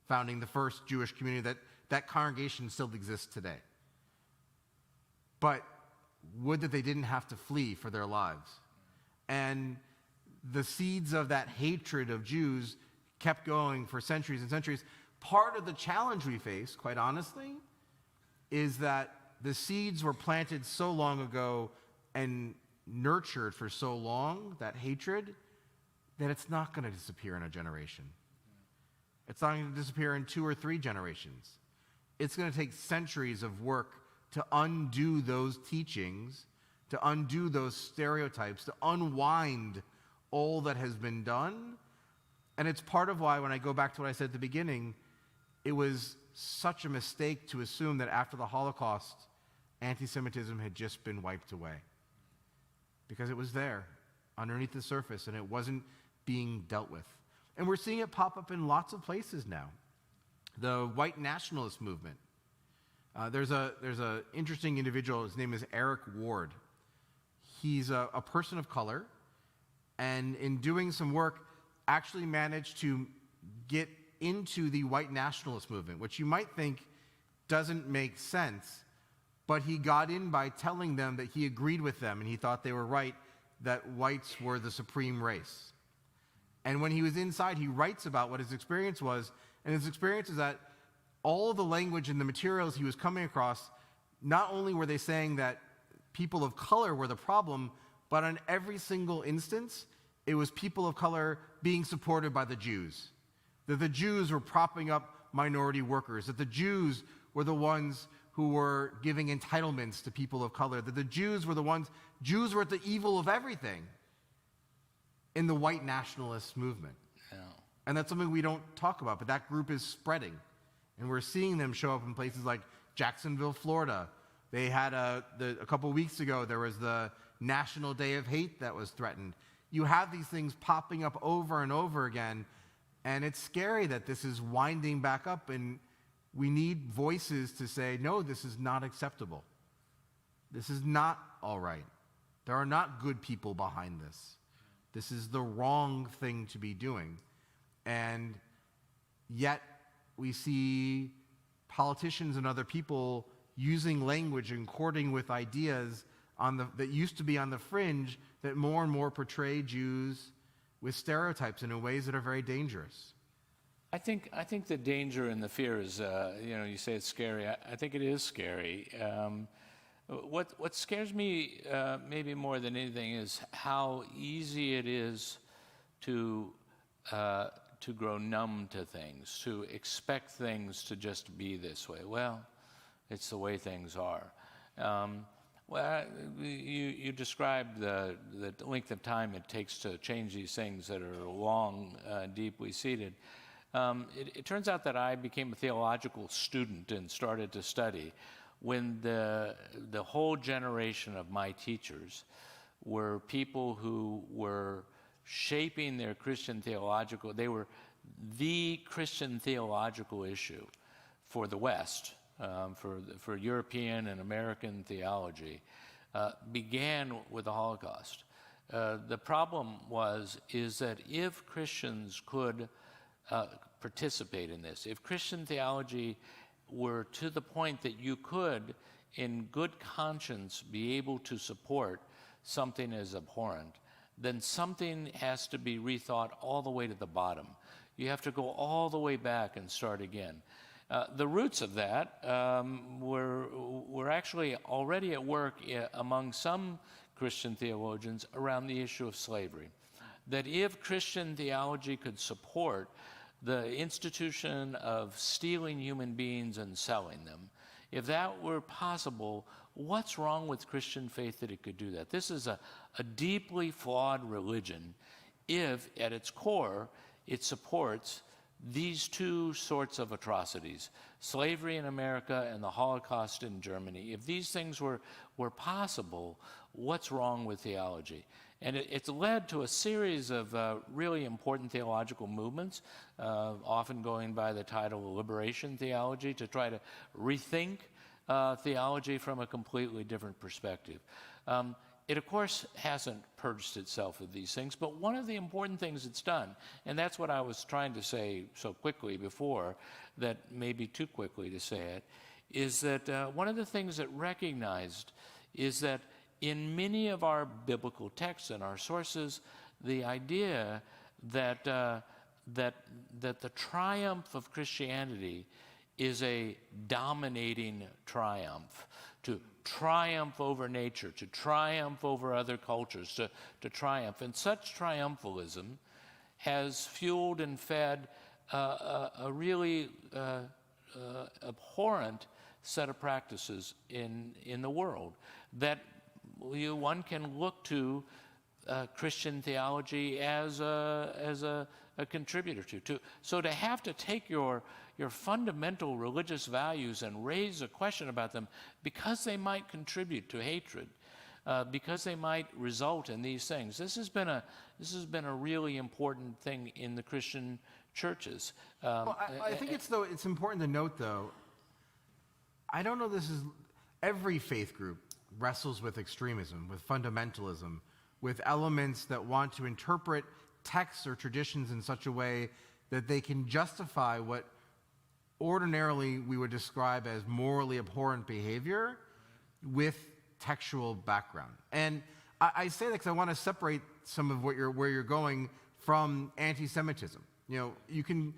founding the first Jewish community that congregation still exists today. But would that they didn't have to flee for their lives. And the seeds of that hatred of Jews kept going for centuries and centuries. Part of the challenge we face, quite honestly, is that the seeds were planted so long ago and nurtured for so long, that hatred, that it's not going to disappear in a generation. It's not going to disappear in 2 or 3 generations. It's going to take centuries of work to undo those teachings, to undo those stereotypes, to unwind all that has been done. And it's part of why, when I go back to what I said at the beginning, it was such a mistake to assume that after the Holocaust, anti-Semitism had just been wiped away. Because it was there, underneath the surface, and it wasn't being dealt with. And we're seeing it pop up in lots of places now. The white nationalist movement. There's a interesting individual, his name is Eric Ward. He's a person of color, and in doing some work, actually managed to get into the white nationalist movement, which you might think doesn't make sense, but he got in by telling them that he agreed with them and he thought they were right, that whites were the supreme race. And when he was inside, he writes about what his experience was, and his experience is that all the language and the materials he was coming across, not only were they saying that people of color were the problem, but on every single instance, it was people of color being supported by the Jews. That the Jews were propping up minority workers, that the Jews were the ones who were giving entitlements to people of color, that the Jews were at the evil of everything in the white nationalist movement. Yeah. And that's something we don't talk about, but that group is spreading. And we're seeing them show up in places like Jacksonville, Florida. They had a couple weeks ago, there was the National Day of Hate that was threatened. You have these things popping up over and over again, and it's scary that this is winding back up, and we need voices to say, no, this is not acceptable. This is not all right. There are not good people behind this. This is the wrong thing to be doing. And yet we see politicians and other people using language and courting with ideas that used to be on the fringe, that more and more portray Jews with stereotypes and in ways that are very dangerous. I think the danger and the fear is, you say it's scary. I think it is scary. What scares me maybe more than anything is how easy it is to grow numb to things, to expect things to just be this way. Well, it's the way things are. Well, you described the length of time it takes to change these things that are long, deeply seated. It turns out that I became a theological student and started to study when the whole generation of my teachers were people who were shaping their Christian theological, they were the Christian theological issue for the West, for European and American theology, began with the Holocaust. The problem is that if Christians could participate in this, if Christian theology were to the point that you could, in good conscience, be able to support something as abhorrent, then something has to be rethought all the way to the bottom. You have to go all the way back and start again. The roots of that were actually already at work among some Christian theologians around the issue of slavery. That if Christian theology could support the institution of stealing human beings and selling them, if that were possible, what's wrong with Christian faith that it could do that? This is a deeply flawed religion if, at its core, it supports these two sorts of atrocities, slavery in America and the Holocaust in Germany. If these things were possible, what's wrong with theology? And it's led to a series of really important theological movements, often going by the title of liberation theology, to try to rethink theology from a completely different perspective. It, of course, hasn't purged itself of these things, but one of the important things it's done, and that's what I was trying to say so quickly before, that maybe too quickly to say it, is that one of the things it recognized is that in many of our biblical texts and our sources, the idea that the triumph of Christianity is a dominating triumph, to triumph over nature, to triumph over other cultures, to triumph. And such triumphalism has fueled and fed a really abhorrent set of practices in the world that one can look to Christian theology as a contributor to. So to have to take your fundamental religious values and raise a question about them because they might contribute to hatred, because they might result in these things. This has been a really important thing in the Christian churches. Well, I think it's important to note, though, I don't know this is, every faith group wrestles with extremism, with fundamentalism, with elements that want to interpret texts or traditions in such a way that they can justify what ordinarily we would describe as morally abhorrent behavior with textual background. And I say that because I want to separate some of where you're going from anti-Semitism. You know, you can,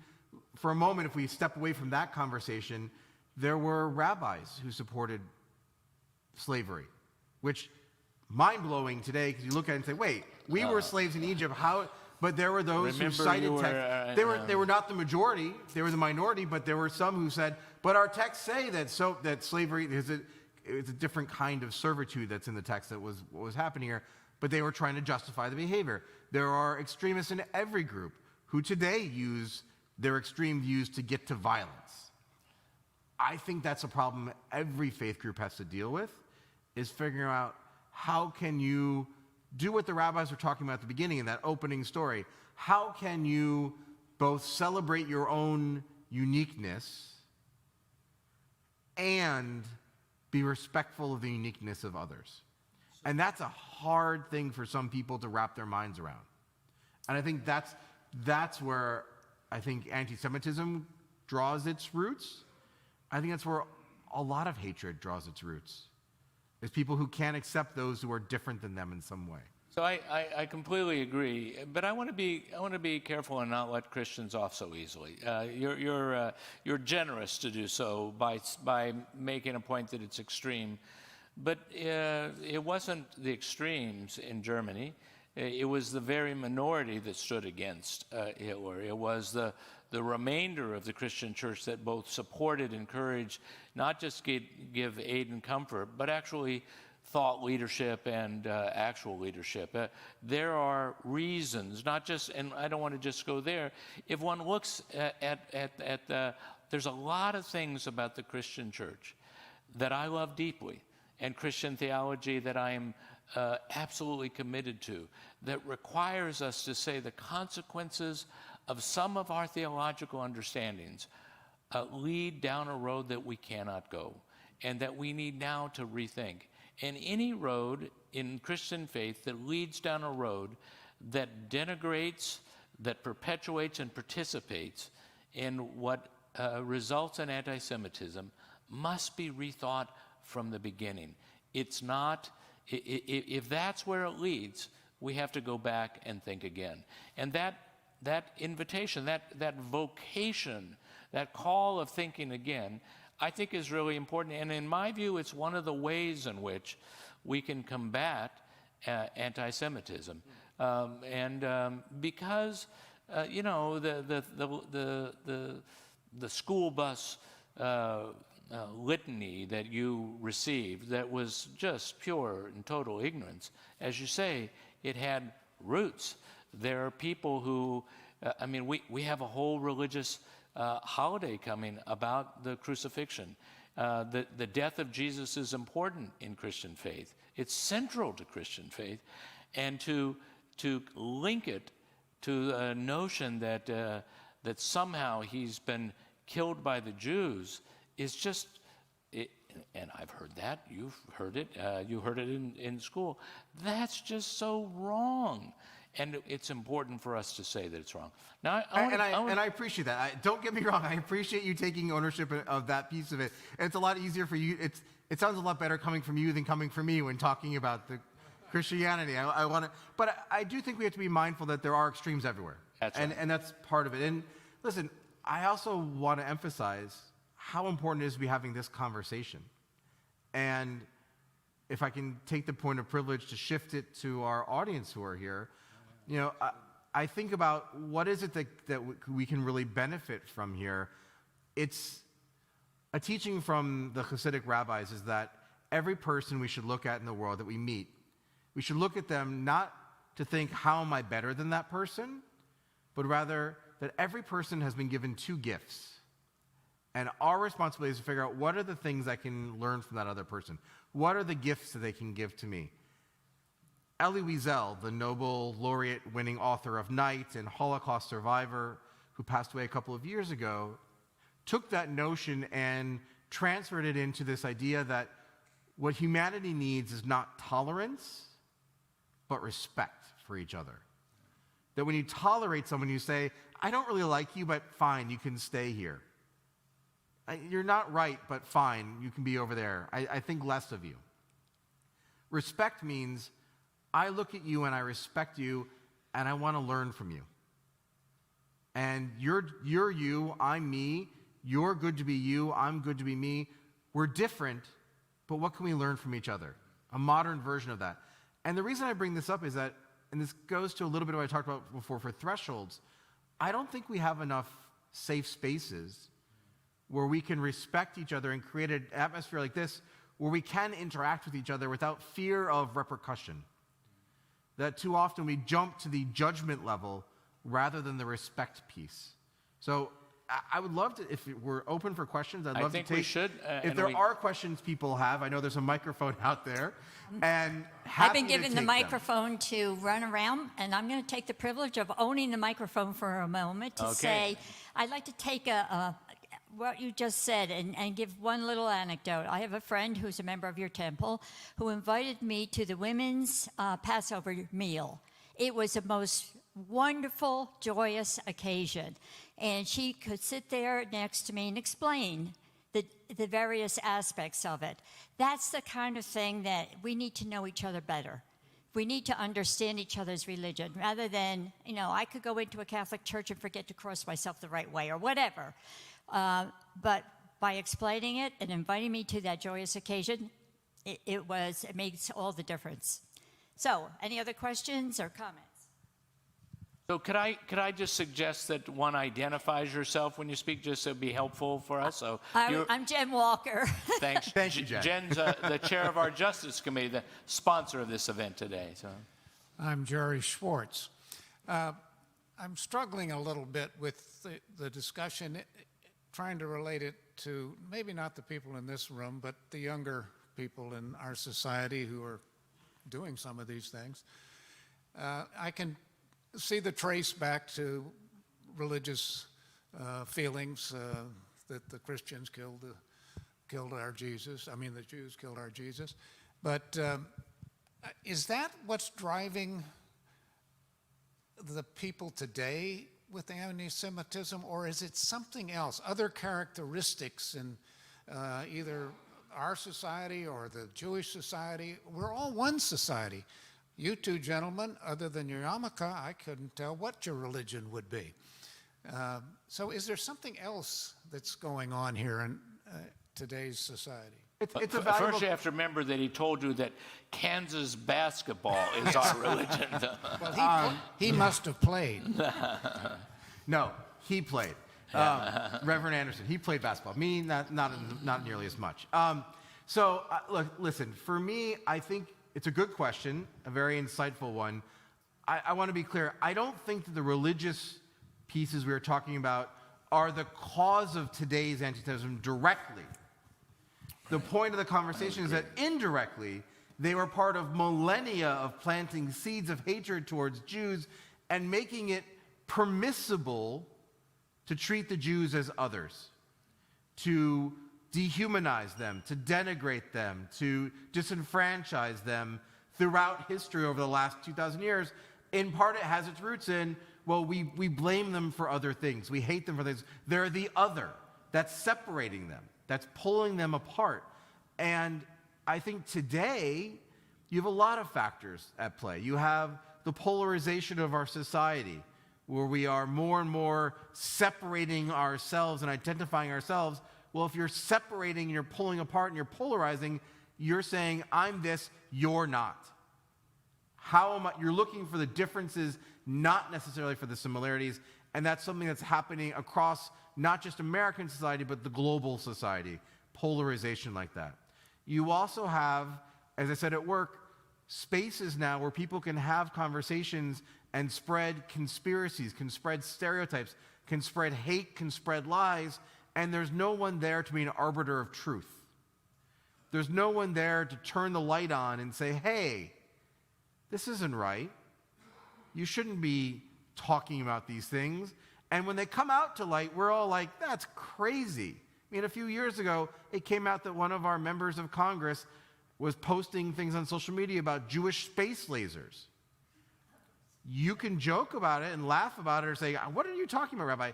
for a moment, if we step away from that conversation, there were rabbis who supported slavery, which mind-blowing today because you look at it and say, wait, we were slaves in Egypt, how? But there were those who cited texts. They were not the majority, they were the minority, but there were some who said, but our texts say that slavery is it's a different kind of servitude that's in the text that was what was happening here, but they were trying to justify the behavior. There are extremists in every group who today use their extreme views to get to violence. I think that's a problem every faith group has to deal with, is figuring out how can you do what the rabbis were talking about at the beginning in that opening story. How can you both celebrate your own uniqueness and be respectful of the uniqueness of others? And that's a hard thing for some people to wrap their minds around. And I think that's where I think anti-Semitism draws its roots. I think that's where a lot of hatred draws its roots. Is people who can't accept those who are different than them in some way. So I completely agree, but I want to be careful and not let Christians off so easily. You're generous to do so by making a point that it's extreme. But it wasn't the extremes in Germany. It was the very minority that stood against Hitler. It was the remainder of the Christian church that both supported, encouraged, not just give aid and comfort, but actually thought leadership and actual leadership. There are reasons, not just, and I don't want to just go there. If one looks at there's a lot of things about the Christian church that I love deeply, and Christian theology that I am absolutely committed to, that requires us to say the consequences of some of our theological understandings lead down a road that we cannot go, and that we need now to rethink. And any road in Christian faith that leads down a road that denigrates, that perpetuates and participates in what results in anti-Semitism must be rethought from the beginning. It's not, if that's where it leads, we have to go back and think again. And that invitation, that vocation, that call of thinking again, I think is really important. And in my view, it's one of the ways in which we can combat anti-Semitism. Because, you know, the school bus litany that you received that was just pure and total ignorance, as you say, it had roots. There are people who, I mean, we have a whole religious holiday coming about the crucifixion. The death of Jesus is important in Christian faith. It's central to Christian faith. And to link it to a notion that somehow he's been killed by the Jews is just, and I've heard that, you've heard it, you heard it in school. That's just so wrong. And it's important for us to say that it's wrong. Now, I appreciate that. Don't get me wrong. I appreciate you taking ownership of that piece of it. And it's a lot easier for you. It sounds a lot better coming from you than coming from me when talking about the Christianity. But I do think we have to be mindful that there are extremes everywhere. That's right. And that's part of it. And listen, I also want to emphasize how important it is to be having this conversation. And if I can take the point of privilege to shift it to our audience who are here, you know, I think about what is it that we can really benefit from here. It's a teaching from the Hasidic rabbis is that every person we should look at in the world that we meet, we should look at them not to think, how am I better than that person, but rather that every person has been given two gifts. And our responsibility is to figure out what are the things I can learn from that other person. What are the gifts that they can give to me? Elie Wiesel, the Nobel laureate-winning author of Night and Holocaust survivor who passed away a couple of years ago, took that notion and transferred it into this idea that what humanity needs is not tolerance, but respect for each other. That when you tolerate someone, you say, I don't really like you, but fine, you can stay here. You're not right, but fine, you can be over there. I think less of you. Respect means I look at you and I respect you and I want to learn from you. And you're you, I'm me, you're good to be you, I'm good to be me. We're different, but what can we learn from each other? A modern version of that. And the reason I bring this up is that, and this goes to a little bit of what I talked about before for thresholds, I don't think we have enough safe spaces where we can respect each other and create an atmosphere like this where we can interact with each other without fear of repercussion. That too often we jump to the judgment level rather than the respect piece. So I would love to, if we're open for questions, I'd love to take. We should. If there are questions people have, I know there's a microphone out there, and I've been given the microphone to run around, and I'm going to take the privilege of owning the microphone for a moment to say, I'd like to take what you just said and give one little anecdote. I have a friend who's a member of your temple who invited me to the women's Passover meal. It was the most wonderful, joyous occasion. And she could sit there next to me and explain the various aspects of it. That's the kind of thing that we need to know each other better. We need to understand each other's religion rather than, you know, I could go into a Catholic church and forget to cross myself the right way or whatever. But by explaining it and inviting me to that joyous occasion, it makes all the difference. So, any other questions or comments? So could I just suggest that one identifies yourself when you speak, just so it'd be helpful for us? So I'm Jen Walker. Thanks. Thank you, Jen. Jen's the chair of our Justice Committee, the sponsor of this event today. So I'm Jerry Schwartz. I'm struggling a little bit with the discussion, trying to relate it to maybe not the people in this room, but the younger people in our society who are doing some of these things. I can see the trace back to religious feelings that the Christians killed our Jesus. I mean, the Jews killed our Jesus. But is that what's driving the people today with anti-Semitism, or is it something else, other characteristics in either our society or the Jewish society? We're all one society. You two gentlemen, other than your yarmulke, I couldn't tell what your religion would be. So is there something else that's going on here in today's society? It's a valuable... First, you have to remember that he told you that Kansas basketball is our religion. Well, he must have played. No, he played. Reverend Anderson, he played basketball. Me, not nearly as much. Look, listen, for me, I think it's a good question, a very insightful one. I want to be clear. I don't think that the religious pieces we are talking about are the cause of today's anti-Semitism directly. The point of the conversation is that indirectly, they were part of millennia of planting seeds of hatred towards Jews and making it permissible to treat the Jews as others, to dehumanize them, to denigrate them, to disenfranchise them throughout history over the last 2,000 years. In part, it has its roots in, well, we blame them for other things. We hate them for things. They're the other. That's separating them. That's pulling them apart. And I think today, you have a lot of factors at play. You have the polarization of our society, where we are more and more separating ourselves and identifying ourselves. Well, if you're separating and you're pulling apart and you're polarizing, you're saying, I'm this, you're not. How am I? You're looking for the differences, not necessarily for the similarities. And that's something that's happening across not just American society, but the global society, polarization like that. You also have, as I said at work, spaces now where people can have conversations and spread conspiracies, can spread stereotypes, can spread hate, can spread lies, and there's no one there to be an arbiter of truth. There's no one there to turn the light on and say, hey, this isn't right. You shouldn't be talking about these things. And when they come out to light, we're all like, that's crazy. I mean, a few years ago, it came out that one of our members of Congress was posting things on social media about Jewish space lasers. You can joke about it and laugh about it or say, what are you talking about, Rabbi?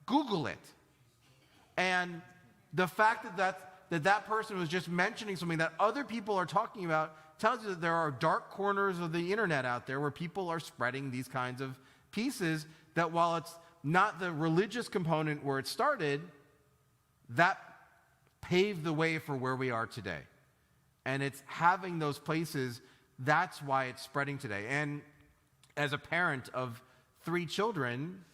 Google it. And the fact that person was just mentioning something that other people are talking about tells you that there are dark corners of the internet out there where people are spreading these kinds of pieces that, while it's not the religious component where it started, that paved the way for where we are today. And it's having those places, that's why it's spreading today. And as a parent of 3 children,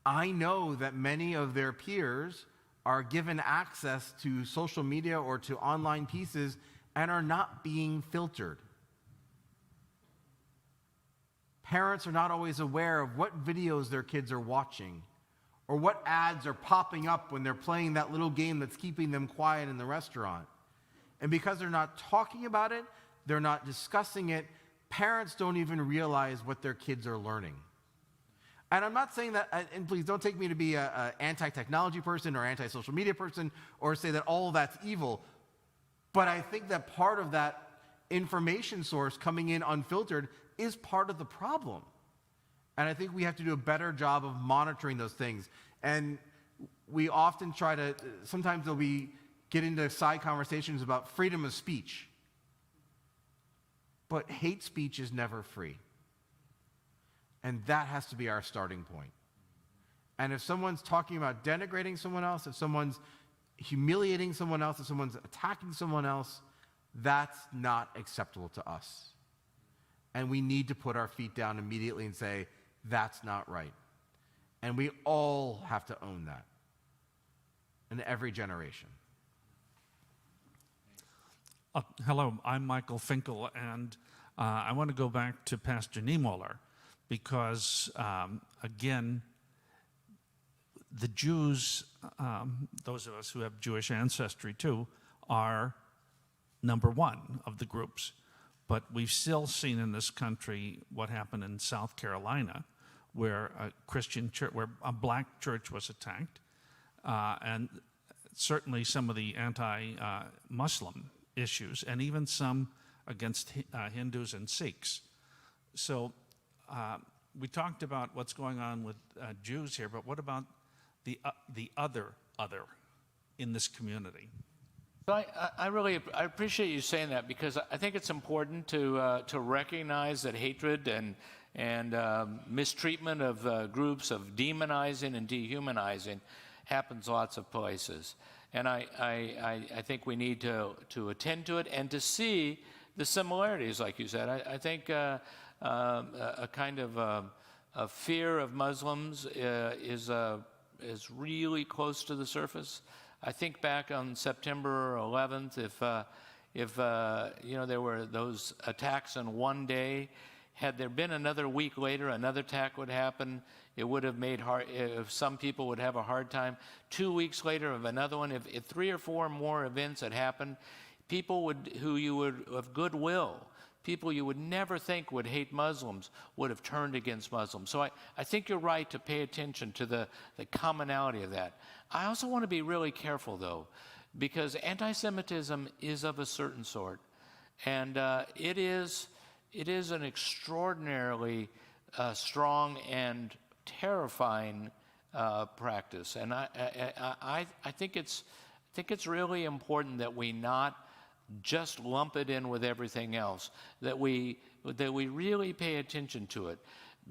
I know that many of their peers are given access to social media or to online pieces and are not being filtered. Parents are not always aware of what videos their kids are watching or what ads are popping up when they're playing that little game that's keeping them quiet in the restaurant. And because they're not talking about it, they're not discussing it, parents don't even realize what their kids are learning. And I'm not saying that, and please don't take me to be an anti-technology person or anti-social media person or say that all of that's evil, but I think that part of that information source coming in unfiltered is part of the problem. And I think we have to do a better job of monitoring those things. And we often try to, sometimes get into side conversations about freedom of speech. But hate speech is never free. And that has to be our starting point. And if someone's talking about denigrating someone else, if someone's humiliating someone else, if someone's attacking someone else, That's not acceptable to us. And we need to put our feet down immediately and say, that's not right. And we all have to own that in every generation. Hello, I'm Michael Finkel, and I want to go back to Pastor Niemöller because, again, the Jews, those of us who have Jewish ancestry too, are number one of the groups. But we've still seen in this country what happened in South Carolina, where a Christian church, where a black church was attacked, and certainly some of the anti-Muslim issues, and even some against Hindus and Sikhs. So we talked about what's going on with Jews here, but what about the other in this community? So I appreciate you saying that, because I think it's important to recognize that hatred and mistreatment of groups, of demonizing and dehumanizing, happens lots of places. And I think we need to attend to it and to see the similarities, like you said. I think a kind of a fear of Muslims is really close to the surface. I think back on September 11th, if there were those attacks in one day, had there been another week later, another attack would happen. It would have made hard. If some people would have a hard time. 2 weeks later, of another one. If 3 or 4 more events had happened, people who you would of goodwill, people you would never think would hate Muslims, would have turned against Muslims. So I think you're right to pay attention to the commonality of that. I also want to be really careful, though, because anti-Semitism is of a certain sort, and it is an extraordinarily strong and terrifying practice. And I think it's really important that we not just lump it in with everything else, that we really pay attention to it,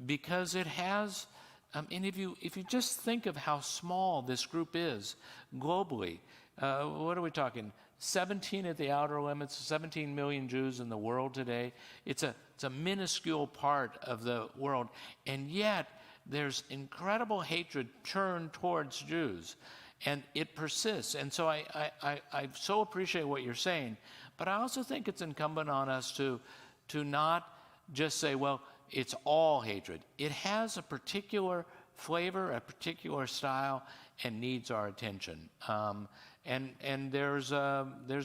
because it has. And if you just think of how small this group is globally, what are we talking? 17 at the outer limits, 17 million Jews in the world today. It's a minuscule part of the world, and yet there's incredible hatred turned towards Jews, and it persists. And so I so appreciate what you're saying, but I also think it's incumbent on us to not just say, well, it's all hatred. It has a particular flavor, a particular style, and needs our attention. And there's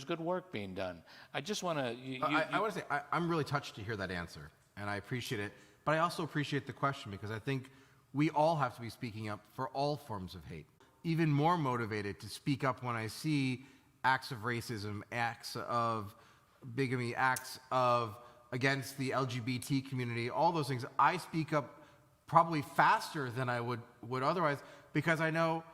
good work being done. I just want to. I want to say I'm really touched to hear that answer, and I appreciate it. But I also appreciate the question, because I think we all have to be speaking up for all forms of hate. Even more motivated to speak up when I see acts of racism, acts of bigamy, acts of against the LGBT community, all those things. I speak up probably faster than I would otherwise, because I know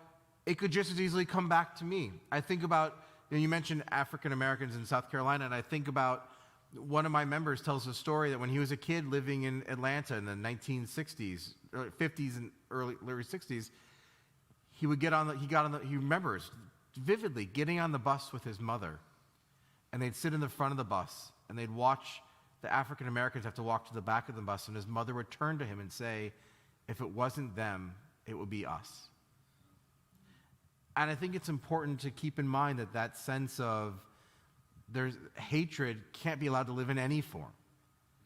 it could just as easily come back to me. I think about, you mentioned African Americans in South Carolina, and I think about one of my members tells a story that when he was a kid living in Atlanta in the 1960s, 50s and early 60s, he remembers vividly getting on the bus with his mother, and they'd sit in the front of the bus, and they'd watch the African Americans have to walk to the back of the bus, and his mother would turn to him and say, if it wasn't them, it would be us. And I think it's important to keep in mind that sense of there's hatred can't be allowed to live in any form.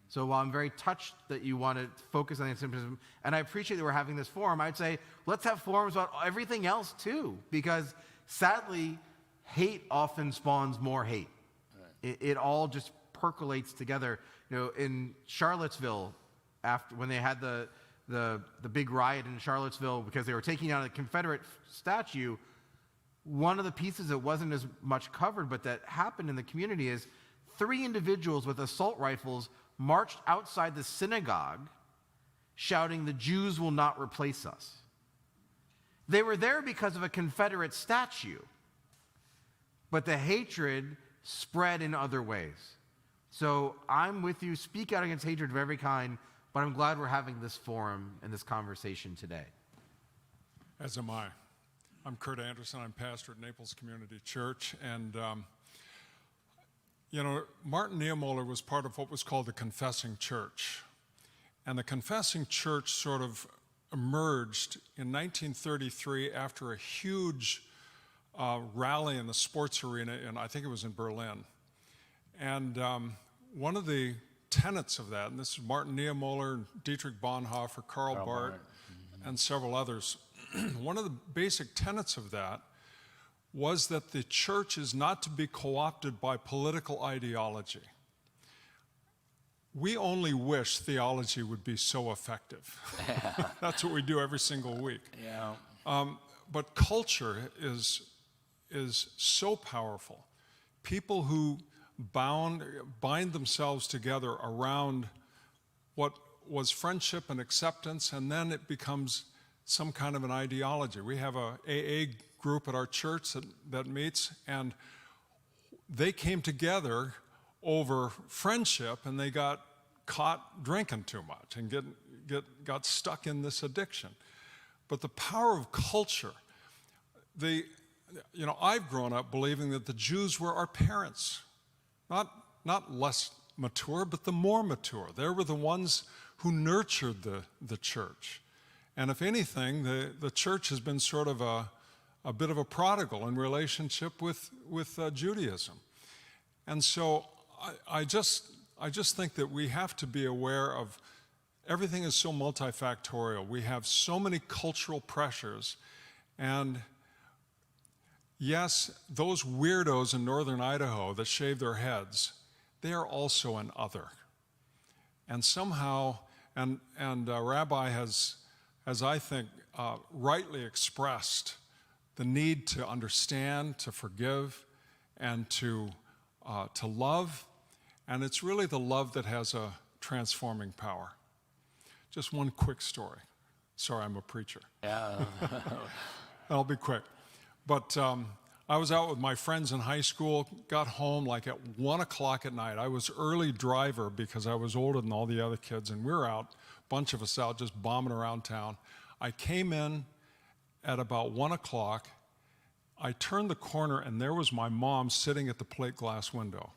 So while I'm very touched that you want to focus on anti-Semitism, and I appreciate that we're having this forum, I'd say let's have forums about everything else too, because sadly, hate often spawns more hate. Right. It all just percolates together. In Charlottesville, when they had the big riot in Charlottesville because they were taking down a Confederate statue, one of the pieces that wasn't as much covered but that happened in the community is 3 individuals with assault rifles marched outside the synagogue shouting, "The Jews will not replace us." They were there because of a Confederate statue, but the hatred spread in other ways. So I'm with you. Speak out against hatred of every kind, but I'm glad we're having this forum and this conversation today. As am I. I'm Kurt Anderson. I'm pastor at Naples Community Church, and You know, Martin Niemöller was part of what was called the Confessing Church. And the Confessing Church sort of emerged in 1933 after a huge rally in the sports arena I think it was in Berlin. And one of the tenets of that, and this is Martin Niemöller, Dietrich Bonhoeffer, Karl Barth, and several others, one of the basic tenets of that was that the church is not to be co-opted by political ideology. We only wish theology would be so effective. That's what we do every single week. Yeah. But culture is so powerful. People who bind themselves together around what was friendship and acceptance, and then it becomes some kind of an ideology. We have a AA group at our church that meets, and they came together over friendship, and they got caught drinking too much and got stuck in this addiction. But the power of culture, I've grown up believing that the Jews were our parents, not less mature, but the more mature. They were the ones who nurtured the church. And if anything, the church has been sort of a bit of a prodigal in relationship with Judaism. And so I just think that we have to be aware of everything is so multifactorial. We have so many cultural pressures. And yes, those weirdos in northern Idaho that shave their heads, they are also an other. And somehow, and Rabbi has I think, rightly expressed the need to understand, to forgive, and to love. And it's really the love that has a transforming power. Just one quick story. Sorry, I'm a preacher. Yeah. I'll be quick. But I was out with my friends in high school, got home like at 1 o'clock at night. I was early driver because I was older than all the other kids, and we were out, a bunch of us out just bombing around town. I came in at about 1 o'clock. I turned the corner, and there was my mom sitting at the plate glass window.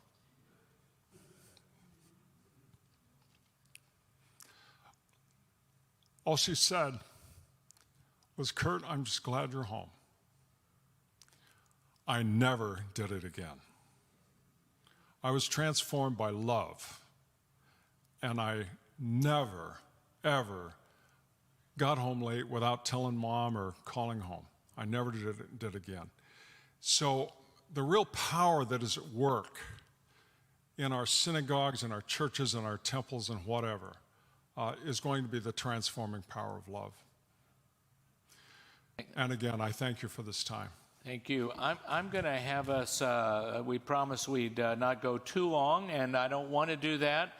All she said was, "Kurt, I'm just glad you're home." I never did it again. I was transformed by love, and I never, ever got home late without telling mom or calling home. I never did again. So the real power that is at work in our synagogues and our churches and our temples and whatever is going to be the transforming power of love. And again, I thank you for this time. Thank you. I'm going to have us, we promised we'd not go too long, and I don't want to do that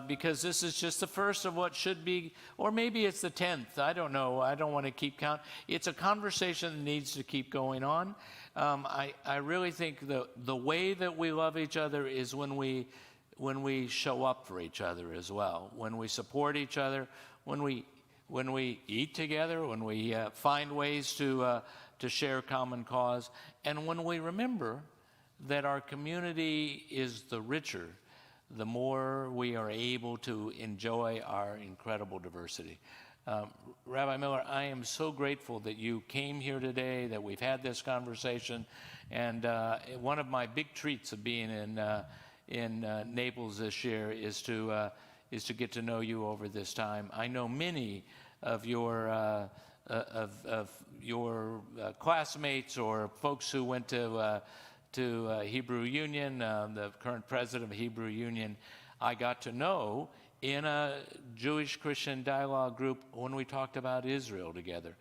because this is just the first of what should be, or maybe it's the 10th. I don't know. I don't want to keep count. It's a conversation that needs to keep going on. I really think the way that we love each other is when we show up for each other as well, when we support each other, when we eat together, when we find ways to share common cause, and when we remember that our community is the richer, the more we are able to enjoy our incredible diversity. Rabbi Miller, I am so grateful that you came here today, that we've had this conversation, and one of my big treats of being in Naples this year is to get to know you over this time. I know many of your classmates or folks who went to Hebrew Union, the current president of Hebrew Union, I got to know in a Jewish-Christian dialogue group when we talked about Israel together.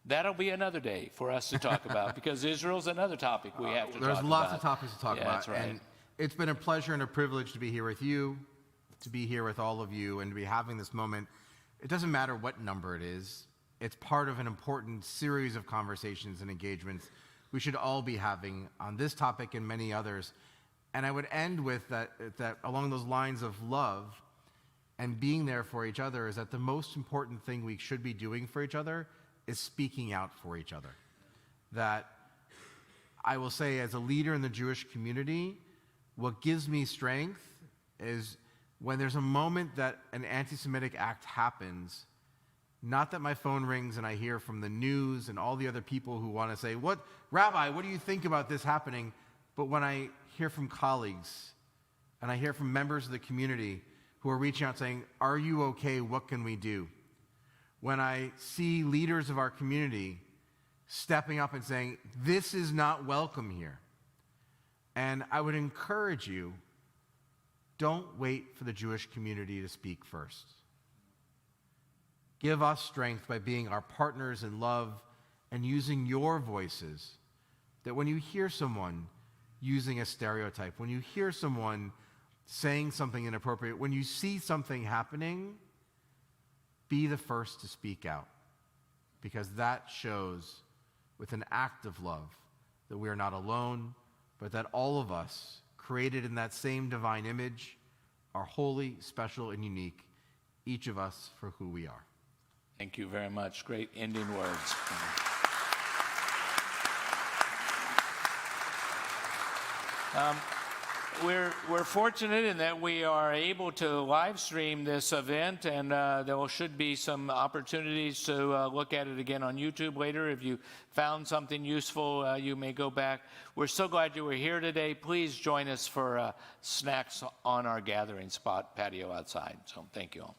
That'll be another day for us to talk about, because Israel's another topic we have to talk about. There's lots of topics to talk about. That's right. And it's been a pleasure and a privilege to be here with you, to be here with all of you, and to be having this moment. It doesn't matter what number it is. It's part of an important series of conversations and engagements we should all be having on this topic and many others. And I would end with that along those lines of love and being there for each other, is that the most important thing we should be doing for each other is speaking out for each other. That I will say, as a leader in the Jewish community, What gives me strength is when there's a moment that an anti-Semitic act happens, not that my phone rings and I hear from the news and all the other people who want to say, Rabbi, what do you think about this happening? But when I hear from colleagues and I hear from members of the community who are reaching out saying, are you okay? What can we do? When I see leaders of our community stepping up and saying, this is not welcome here. And I would encourage you, don't wait for the Jewish community to speak first. Give us strength by being our partners in love and using your voices, that when you hear someone using a stereotype, when you hear someone saying something inappropriate, when you see something happening, be the first to speak out, because that shows with an act of love that we are not alone, but that all of us, created in that same divine image, are holy, special, and unique, each of us for who we are. Thank you very much. Great ending words. We're fortunate in that we are able to live stream this event, and there should be some opportunities to look at it again on YouTube later. If you found something useful, you may go back. We're so glad you were here today. Please join us for snacks on our gathering spot patio outside. So thank you all.